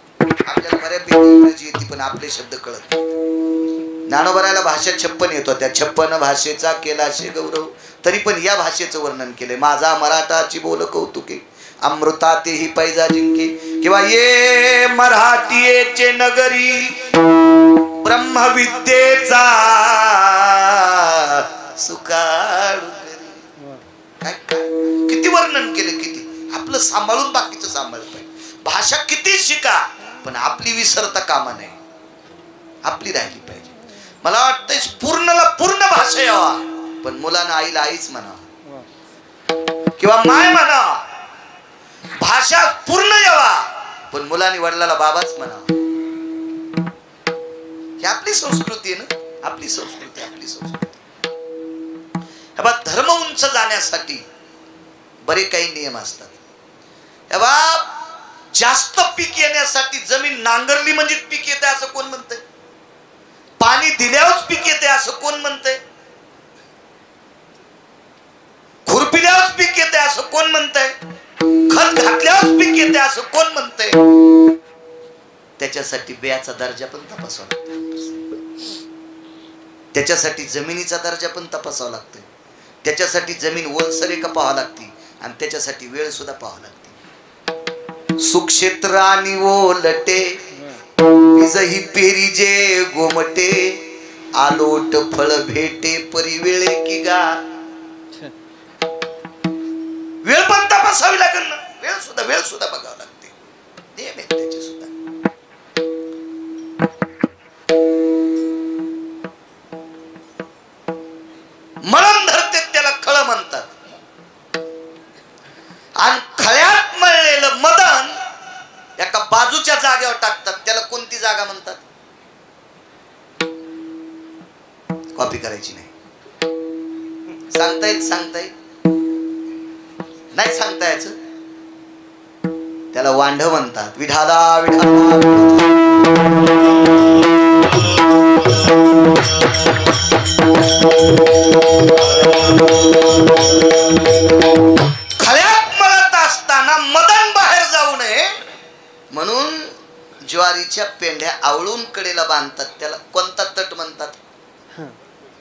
आपल्याला बऱ्यापैकी इंग्रजी येते पण आपले शब्द कळत नाही ज्ञानोबराला भाषा 56 येतो त्या 56 भाषेचा केला शे गौरव तरी पण या भाषेचं वर्णन केले माझा मराठाची बोल कौतुके अमृता तेही पैजा जिंके किंवा ये मराठीचे नगरी ब्रह्मविद्येचा सुकाळ काय किती वर्णन केले किती आपलं सांभाळून बाकीचं सांभाळलं पाहिजे भाषा किती शिका पण आपली विसरता कामा नाही आपली राहिली पाहिजे मला वाटतंय पूर्णला पूर्ण भाषा यावा पण मुलांना आईला आईच म्हणावं किंवा माय म्हणावा भाषा पूर्ण यावा पण मुलांनी वडिलाला बाबाच म्हणावं ही आपली संस्कृती आहे ना आपली संस्कृती धर्म उंच जाण्यासाठी बरे काही नियम असतात जास्त पीक येण्यासाठी जमीन नांगरली म्हणजे पीक येते असं कोण म्हणतंय पाणी दिल्यावरच पीक येते असं कोण म्हणतंय त्याच्यासाठी बियाचा दर्जा पण तपासावा लागतो, त्याच्यासाठी जमिनीचा दर्जा पण तपासावा लागतोय, त्याच्यासाठी जमीन ओलसर आहे का पाहावं लागते, आणि त्याच्यासाठी वेळ सुद्धा पाहावं लागते. सुक्षेत्र आणि ओलटे ही पेरी जे गोमटे, आलोट फळ भेटे परी वेळे की गा. वेळ पण तपासावी लागेल ना, वेळ सुद्धा बघावं लागते, नियम आहेत त्याचे सुद्धा. मळण धरते त्याला खळ म्हणतात, आणि खळ्यात मळलेलं मदन एका बाजूच्या जागेवर टाकतात, त्याला कोणती जागा म्हणतात? कॉपी करायची नाही. सांगता येईल? सांगता येईल? नाही सांगता यायचं. त्याला वांढ म्हणतात. विढाला विढाला खळ्यात मळत असताना मदन बाहेर जाऊ नये म्हणून ज्वारीच्या पेंढ्या आवळून कडेला बांधतात. त्याला कोणता तट म्हणतात?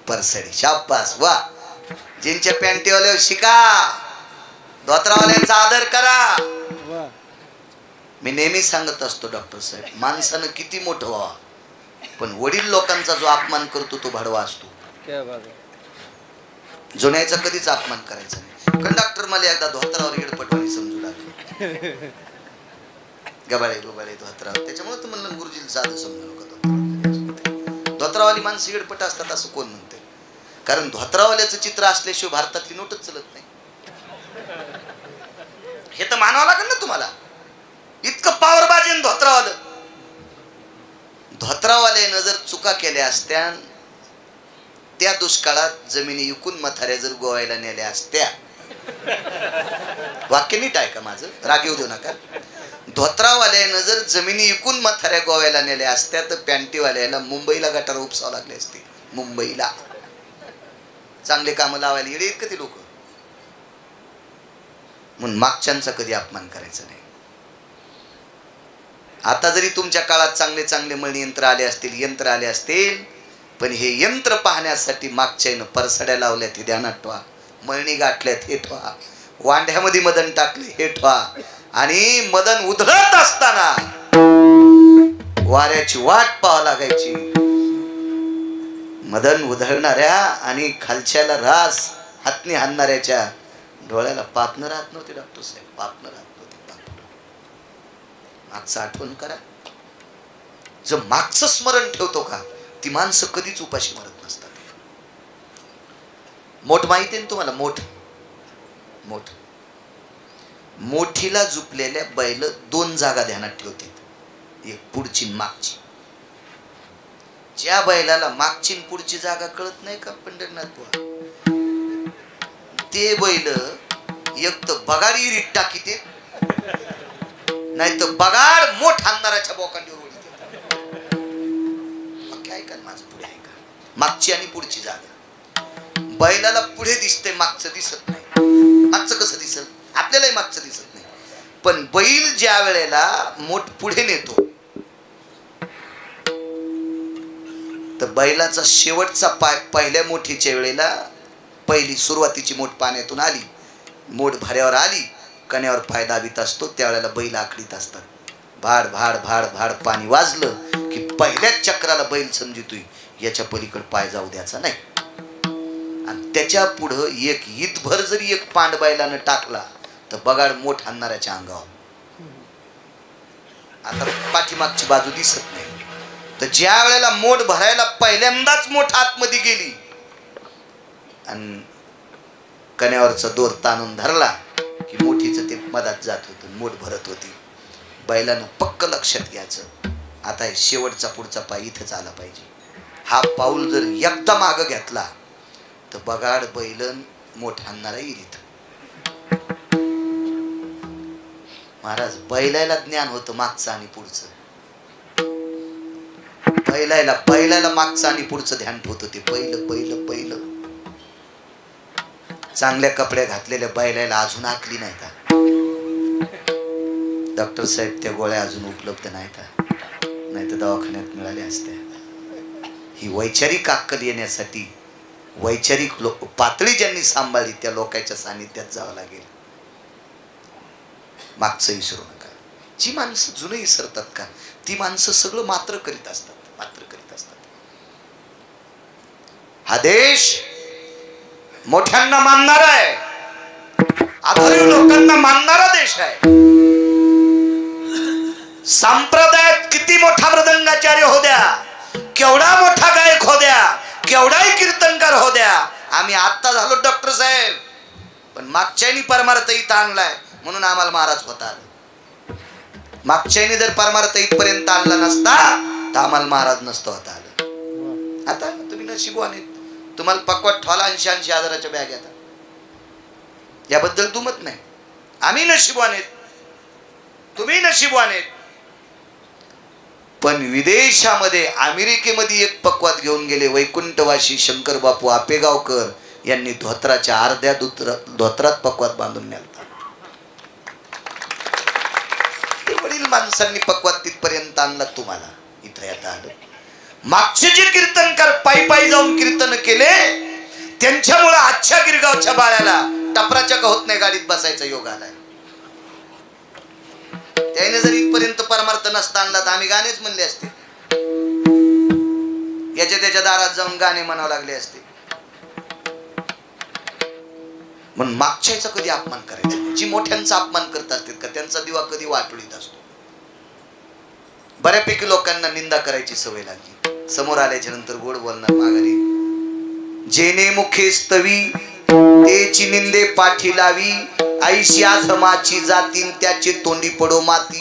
परसडी. शाबास, वा. जिंच्या पॅन्टीवाल्यावर शिका, धोत्रावाल्यांचा आदर करा. मी नेहमी सांगत असतो डॉक्टर साहेब, माणसानं किती मोठं व्हावा, पण वडील लोकांचा जो अपमान करतो तो भडवा असतो. जुन्याचा कधीच अपमान करायचा नाही. कंडक्टर मला एकदा धोत्रावर हेडपटवाणी समजू लागले, गबाळे गोबाळे धोत्रावर. त्याच्यामुळे तर म्हणलं गुरुजीला साधं समजू नका. धोत्रावाली माणसं हेडपट असतात असं कोण म्हणते? कारण धोत्रावाल्याचं चित्र असल्याशिवाय भारतातली नोटच चलत नाही. हे तर मानावं लागेल ना तुम्हाला. इतकं पावरबाजी धोत्रावालं. धोत्रावाल्यानं जर चुका केल्या असत्या, त्या दुष्काळात जमिनी विकून मथाऱ्या जर गोवायला नेल्या असत्या, वाक्य नीट आहे का माझं, राग येऊ देऊ नका. धोत्रावाल्यानं जर जमिनी विकून मथाऱ्या गोव्याला नेल्या असत्या तर पॅन्टीवाल्याला मुंबईला गटार उपसावं लागले असते. मुंबईला चांगले कामं लावायला येडे आहेत का ते लोक? म्हणून मागच्यांचा कधी अपमान करायचा नाही. आता जरी तुमच्या काळात चांगले चांगले मळणी यंत्र आले असतील, पण हे यंत्र पाहण्यासाठी मागच्यानं परसड्या लावल्यात हे ध्यानात ठेवा, मळणी गाठल्यात हे ठेवा, वांढ्यामध्ये मदन टाकले हे ठेवा. आणि मदन उधळत असताना वाऱ्याची वाट पाहावी लागायची. मदन उधळणाऱ्या आणि खालच्याला रास हातनी हाणणाऱ्याच्या डोळ्याला पापणं राहत नव्हते डॉक्टर साहेब, पापणं राहत नव्हते. मागचं आठवण करा. जर मागचं स्मरण ठेवतो का, ती माणसं कधीच उपाशी मरत नसतात. मोठ माहिती आहे तुम्हाला? मोठ मोठीला झुपलेल्या बैल दोन जागा ध्यानात ठेवते, एक पुढची मागची. ज्या बैलाला मागची पुढची जागा कळत नाही का पंढरनाथ बुवा, ते बैल एक तर बगाडी रीत टाकीते, नाही तर बगाड मोठ आणणाऱ्याच्या बोकांडीवर ओढीते. काय का माझं पुढे आहे का? मागची आणि पुढची जागा. बैलाला पुढे दिसते, मागचं दिसत नाही. मागचं कसं दिसत? आपल्यालाही मागचं दिसत नाही. पण बैल ज्या वेळेला मोठ पुढे नेतो तर बैलाचा शेवटचा पाय पहिल्या मोठीच्या वेळेला, पहिली सुरुवातीची मोठ पाण्यातून आली, मोठ भाऱ्यावर आली, कण्यावर पाय दाबीत असतो, त्यावेळेला बैल आखडीत असतात. भाड भाड भाड भाड पाणी वाजलं की पहिल्याच चक्राला बैल समजितोय याच्या पलीकडे पाय जाऊ द्यायचा नाही. आणि त्याच्या पुढं एक ईदभर जरी एक पांड बैलानं टाकला तर बगाड मोठ आणणाऱ्याच्या अंगावर. आता पाठीमागची बाजू दिसत नाही. तर ज्या वेळेला मोठ भरायला पहिल्यांदाच मोठ आतमध्ये गेली आणि कण्यावरचा दोर ताणून धरला की मोठीचं ते मधात जात होतं, मोठ भरत होती. बैलानं पक्क लक्षात घ्यायचं, आता हे शेवटचा पुढचा पाय इथंच आला पाहिजे. हा पाऊल जर एकदा मागं घेतला तर बगाड बैलन मोठ आणणारा इरीत. महाराज, बैलाला ज्ञान होतं मागचं आणि पुढचं. बैलाला मागचं आणि पुढचं ध्यान ठेवत होते. पहिलं चांगल्या कपड्या घातलेल्या बैलाला अजून आखली नाही का डॉक्टर साहेब? त्या गोळ्या अजून उपलब्ध नाही का? नाही तर दवाखान्यात मिळाल्या असत्या. ही वैचारिक अक्कल येण्यासाठी वैचारिक पातळी ज्यांनी सांभाळली त्या लोकांच्या सानिध्यात जावं लागेल. मागचं विसरू नका. जी माणसं जुनं विसरतात का ती माणसं सगळं मात्र करीत असतात. हा देश मोठ्यांना मानणारा आहे, आधारी लोकांना मानणारा देश आहे. संप्रदायात किती मोठा मृदंगाचार्य हो द्या, केवढा मोठा गायक हो द्या, केवढाही कीर्तनकार हो द्या, आम्ही आता झालो डॉक्टर साहेब, पण मागच्यानी परमार्थ इथं आणलाय म्हणून आम्हाला महाराज होता आलं. मागच्यानी जर परमार्थ इथपर्यंत आणला नसता तर आम्हाला महाराज नसतं होता आलं. आता तुम्ही नशीबवान आहेत, तुम्हाला पक्वाट ठोला 80-80 हजाराच्या बॅग येतात. याबद्दल दुमत नाही. आम्ही नशीबवान आहेत, तुम्ही नशीबवान आहेत. पण विदेशामध्ये अमेरिकेमध्ये एक पक्वात घेऊन गेले वैकुंठवासी शंकर बापू आपेगावकर यांनी धोत्राच्या अर्ध्या धोत्रात पक्वात बांधून नेलता. ते वडील माणसांनी पक्वात तिथपर्यंत आणला, तुम्हाला इथं येता आलं. मागचे जे कीर्तनकार पायी पायी जाऊन कीर्तन केले त्यांच्यामुळे आजच्या गिरगावच्या बाळ्याला टपराच्या का होत नाही गाडीत बसायचा योग आलाय. त्याने जर इथपर्यंत परमार्थ नसता आणला तर आम्ही गाणेच म्हणले असते, याच्या त्याच्या दारात जाऊन गाणे म्हणावं लागले असते. म्हणून मागच्याचा कधी अपमान करायचा नाही. जी मोठ्यांचा अपमान करत असतात का त्यांचा दिवा कधी वाटोळीत असतो. बऱ्यापैकी लोकांना निंदा करायची सवय लागली. समोर आल्याच्या नंतर गोड बोलणार माघारी. जेने मुखे स्तवी तेची निंदे पाठी लावी, ऐशी आधमाची जातीन त्याचे तोंडी पडो माती.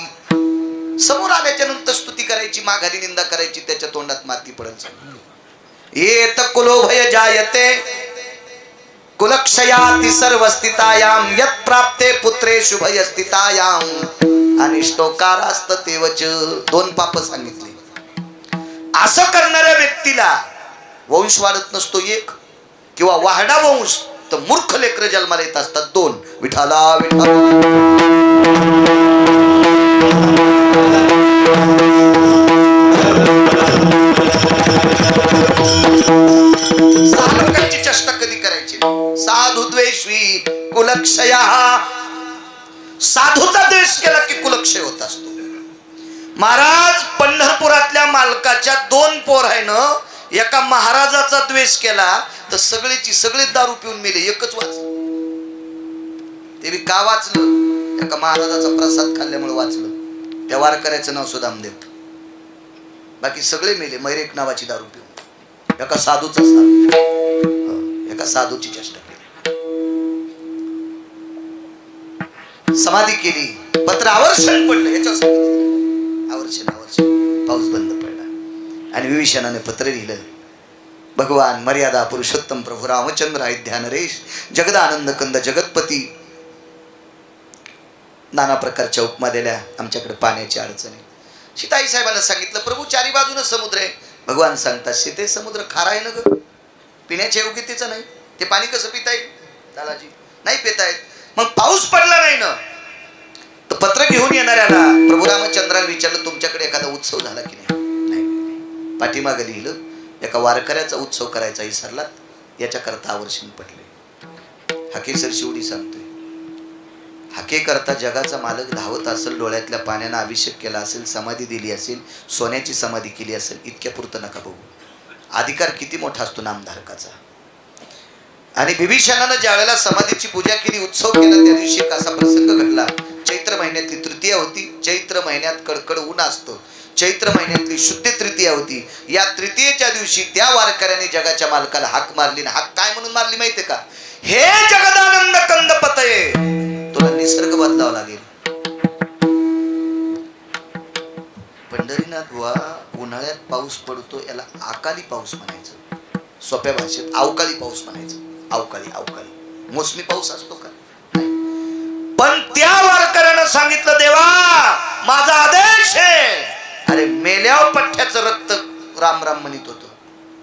समोर आल्याच्या नंतर स्तुती करायची, माघारी निंदा करायची, त्याच्या तोंडात माती पडल. येत कुलोभय जायते कुलक्षयाति सर्वस्थितायाम यत् प्राप्ते पुत्रे शुभय स्थितायाम अनिष्टोकारास्त तेवच. 2 पाप सांगितले. असं करणाऱ्या व्यक्तीला वंश वाढत नसतो 1, किंवा वाढा वंश तर मूर्ख लेकर जन्माला येत असतात 2. विठाला विठाला लोकांची चेष्टा कधी करायची. साधू द्वेषी कुलक्षया. साधूचा द्वेष केला की कुलक्षय होत असतो. महाराज पंढरपुरातल्या मालकाच्या 2 पोर आहे ना, एका महाराजाचा द्वेष केला तर सगळे दारू पिऊन मेले, एकच वाचलं. ते बी का वाचलं? एका महाराजाचा प्रसाद खाल्ल्यामुळे वाचलं. त्या वारकऱ्याचं नाव सुदामदेव. बाकी सगळे मेले मैरेक नावाची दारू पिऊन. एका साधूचा एका साधूची चेष्टा केली, समाधी केली, पत्र आवर्षण पडलं. याच्यावर आवर्षण पाऊस बंद पडला आणि विभीषणाने पत्र लिहिलं. भगवान मर्यादा पुरुषोत्तम प्रभू रामचंद्र अयोध्या नरेश जगदानंद कंद जगतपती. नाना प्रकारच्या उपमा दिल्या. आमच्याकडे पाण्याची अडचण आहे. सीताई साहेबांना सांगितलं प्रभू चारी बाजूने समुद्र आहे. भगवान सांगतात सीते समुद्र खारा आहे ना ग, पिण्याच्या योग्यतेचं नाही, ते पाणी कसं पिता येईल? दादाजी नाही पिता येत. मग पाऊस पडला नाही ना, तर पत्र घेऊन येणाऱ्याला प्रभू रामचंद्राने विचारलं तुमच्याकडे एखादा उत्सव झाला की नाही? पाठीमागे लिहिलं एका वारकऱ्याचा उत्सव करायचा विसरलात, याच्याकरता आवर्षण पडले. हाकेसर शिवडी सांगतोय, हाके करता जगाचा मालक धावत असेल, डोळ्यातल्या पाण्यानं अभिषेक केला असेल, समाधी दिली असेल, सोन्याची समाधी केली असेल, इतक्या पुरतं नका बघू. अधिकार किती मोठा असतो नामधारकाचा. आणि विभीषणानं ज्या वेळेला समाधीची पूजा केली, उत्सव केला, त्या दिवशी एक असा प्रसंग घडला. चैत्र महिन्यातली तृतीया होती. चैत्र महिन्यात कडकड ऊन असतं. चैत्र महिन्यातली शुद्ध तृतीया होती. या तृतीयेच्या दिवशी त्या वारकऱ्याने जगाच्या मालकाला हाक मारली. हाक काय म्हणून मारली माहितीये का? हे जगदानंद कंद पतये, तुला निसर्ग बदलावा लागेल. पंढरीनाथ बुवा, उन्हाळ्यात पाऊस पडतो याला अकाली पाऊस म्हणायचं. सोप्या भाषेत अवकाळी पाऊस म्हणायचं. अवकाळी मोसमी पाऊस असतो का? पण त्या वारकऱ्यानं सांगितलं देवा माझा आदेश आहे. अरे मेल्यावर पठ्ठ्याचं रक्त राम राम म्हणत होतं,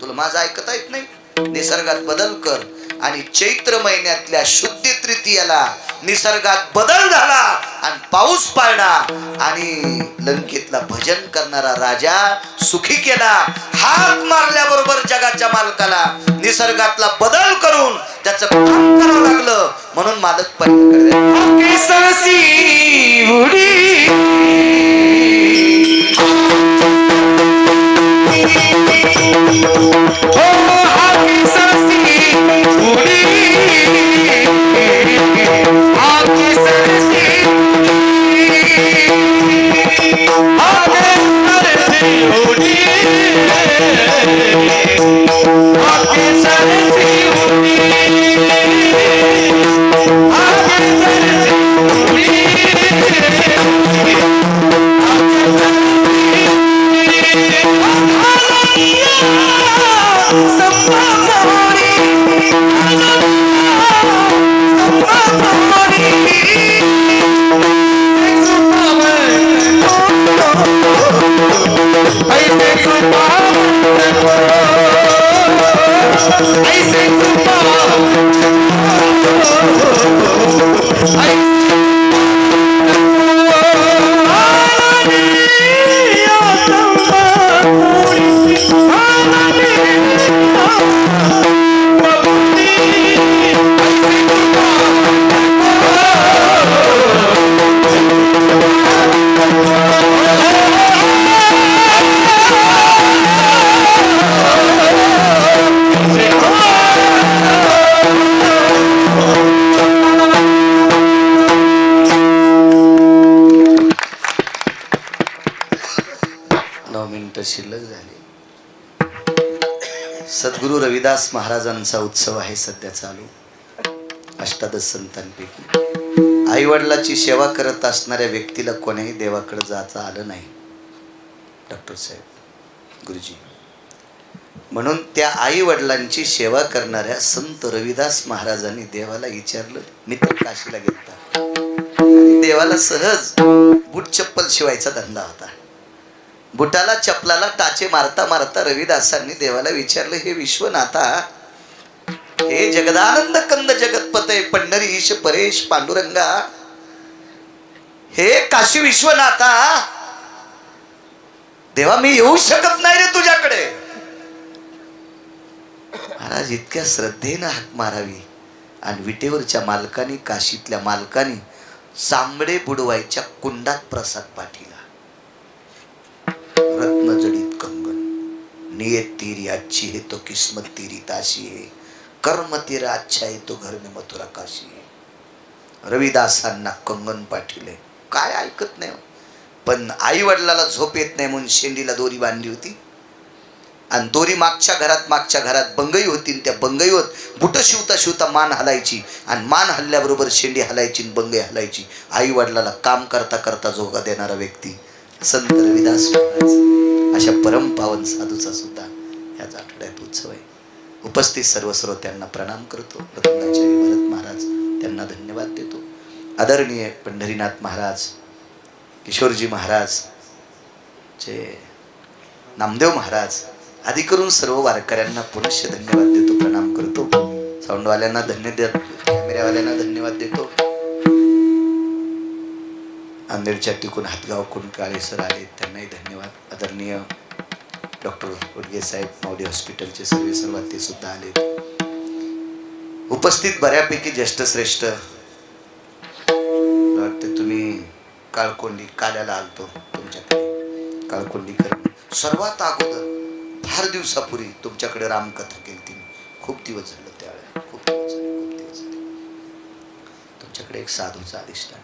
तुला माझं ऐकता येत नाही? निसर्गात बदल कर. आणि चैत्र महिन्यातल्या शुद्ध तृतीयाला निसर्गात बदल झाला. आणि पाऊस पाळला आणि लंकेतला भजन करणारा राजा सुखी केला. हात मारल्याबरोबर जगाच्या मालकाला निसर्गातला बदल करून त्याचं काम करावं लागलं. म्हणून मालक पलीकडे शिल्लक झाली. सद्गुरु रविदास महाराजांचा उत्सव आहे सध्या चालू. अष्टादश संतांपैकी आई वडिलाची सेवा करत असणाऱ्या व्यक्तीला कोणाही देवाकडे जाता आलं नाही. डॉक्टर साहेब गुरुजी म्हणून त्या आई वडिलांची सेवा करणाऱ्या संत रविदास महाराजांनी देवाला विचारलं. मी तर काशीला गेलता. देवाला सहज बूट चप्पल शिवायचा धंदा होता. बुटाला चपलाला टाचे मारता मारता रविदासांनी देवाला विचारलं, हे विश्वनाथा, हे जगदानंद कंद जगतपते पंढरी ईश परेश पांडुरंगा, हे काशी विश्वनाथा, देवा मी येऊ शकत नाही रे तुझ्याकडे. महाराज इतक्या श्रद्धेनं हाक मारावी आणि विटेवरच्या मालकाने, काशीतल्या मालकाने चांबडे बुडवायच्या कुंडात प्रसाद पाठीला. रत्न जडित कंगन, नियत तेरी अच्छी है तो किस्मत तेरी ताशी है, कर्म तेरा अच्छा है तो घर में मथुरा काशी है. रविदासांना कंगन पाठीले. काय ऐकत नाही. पण आई वडिलाला झोप येत नाही म्हणून शेंडीला दोरी बांधली होती आणि दोरी मागच्या घरात बंगई होती. त्या बंगईवर बुट शिवता शिवता मान हलायची आणि मान हल्ल्याबरोबर शेंडी हलायची आणि बंगई हलायची. आई वडिलाला काम करता करता जोगा देणारा व्यक्ती संत रविदास महाराज. अशा परम पावन साधूचा सुद्धा याच आठवड्यात उत्सव आहे. उपस्थित सर्व श्रोत्यांना प्रणाम करतो. रतनाचार्य भरत महाराज त्यांना धन्यवाद देतो. आदरणीय पंढरीनाथ महाराज, किशोरजी महाराज, चे नामदेव महाराज आदी करून सर्व वारकऱ्यांना पुनश्च धन्यवाद देतो, प्रणाम करतो. साऊंडवाल्यांना धन्यवाद देतो, कॅमेऱ्यावाल्यांना धन्यवाद देतो. अंधेरच्या टिकून हातगावकडून काळे सर आले, त्यांनाही धन्यवाद. आदरणीय डॉक्टर उडगे साहेब माऊली हॉस्पिटलचे सर्वात ते सुद्धा आले. उपस्थित बऱ्यापैकी ज्येष्ठ श्रेष्ठ. वाटते तुम्ही काळकोंडी काल्याला आलतो तुमच्याकडे. काळकोंडीकर सर्वात अगोदर फार दिवसापूर्वी तुमच्याकडे रामकथा केली ती. खूप दिवस झाले त्यावेळेला, खूप दिवस झाले. तुमच्याकडे एक साधूचा अधिष्ठान.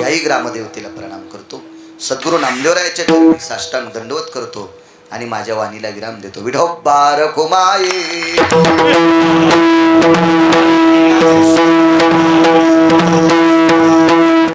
याही ग्रामदेवतेला प्रणाम करतो. सद्गुरू नामदेवरायाच्या चरणी साष्टांग दंडवत करतो आणि माझ्या वाणीला विराम देतो. विठोबा रखुमाई.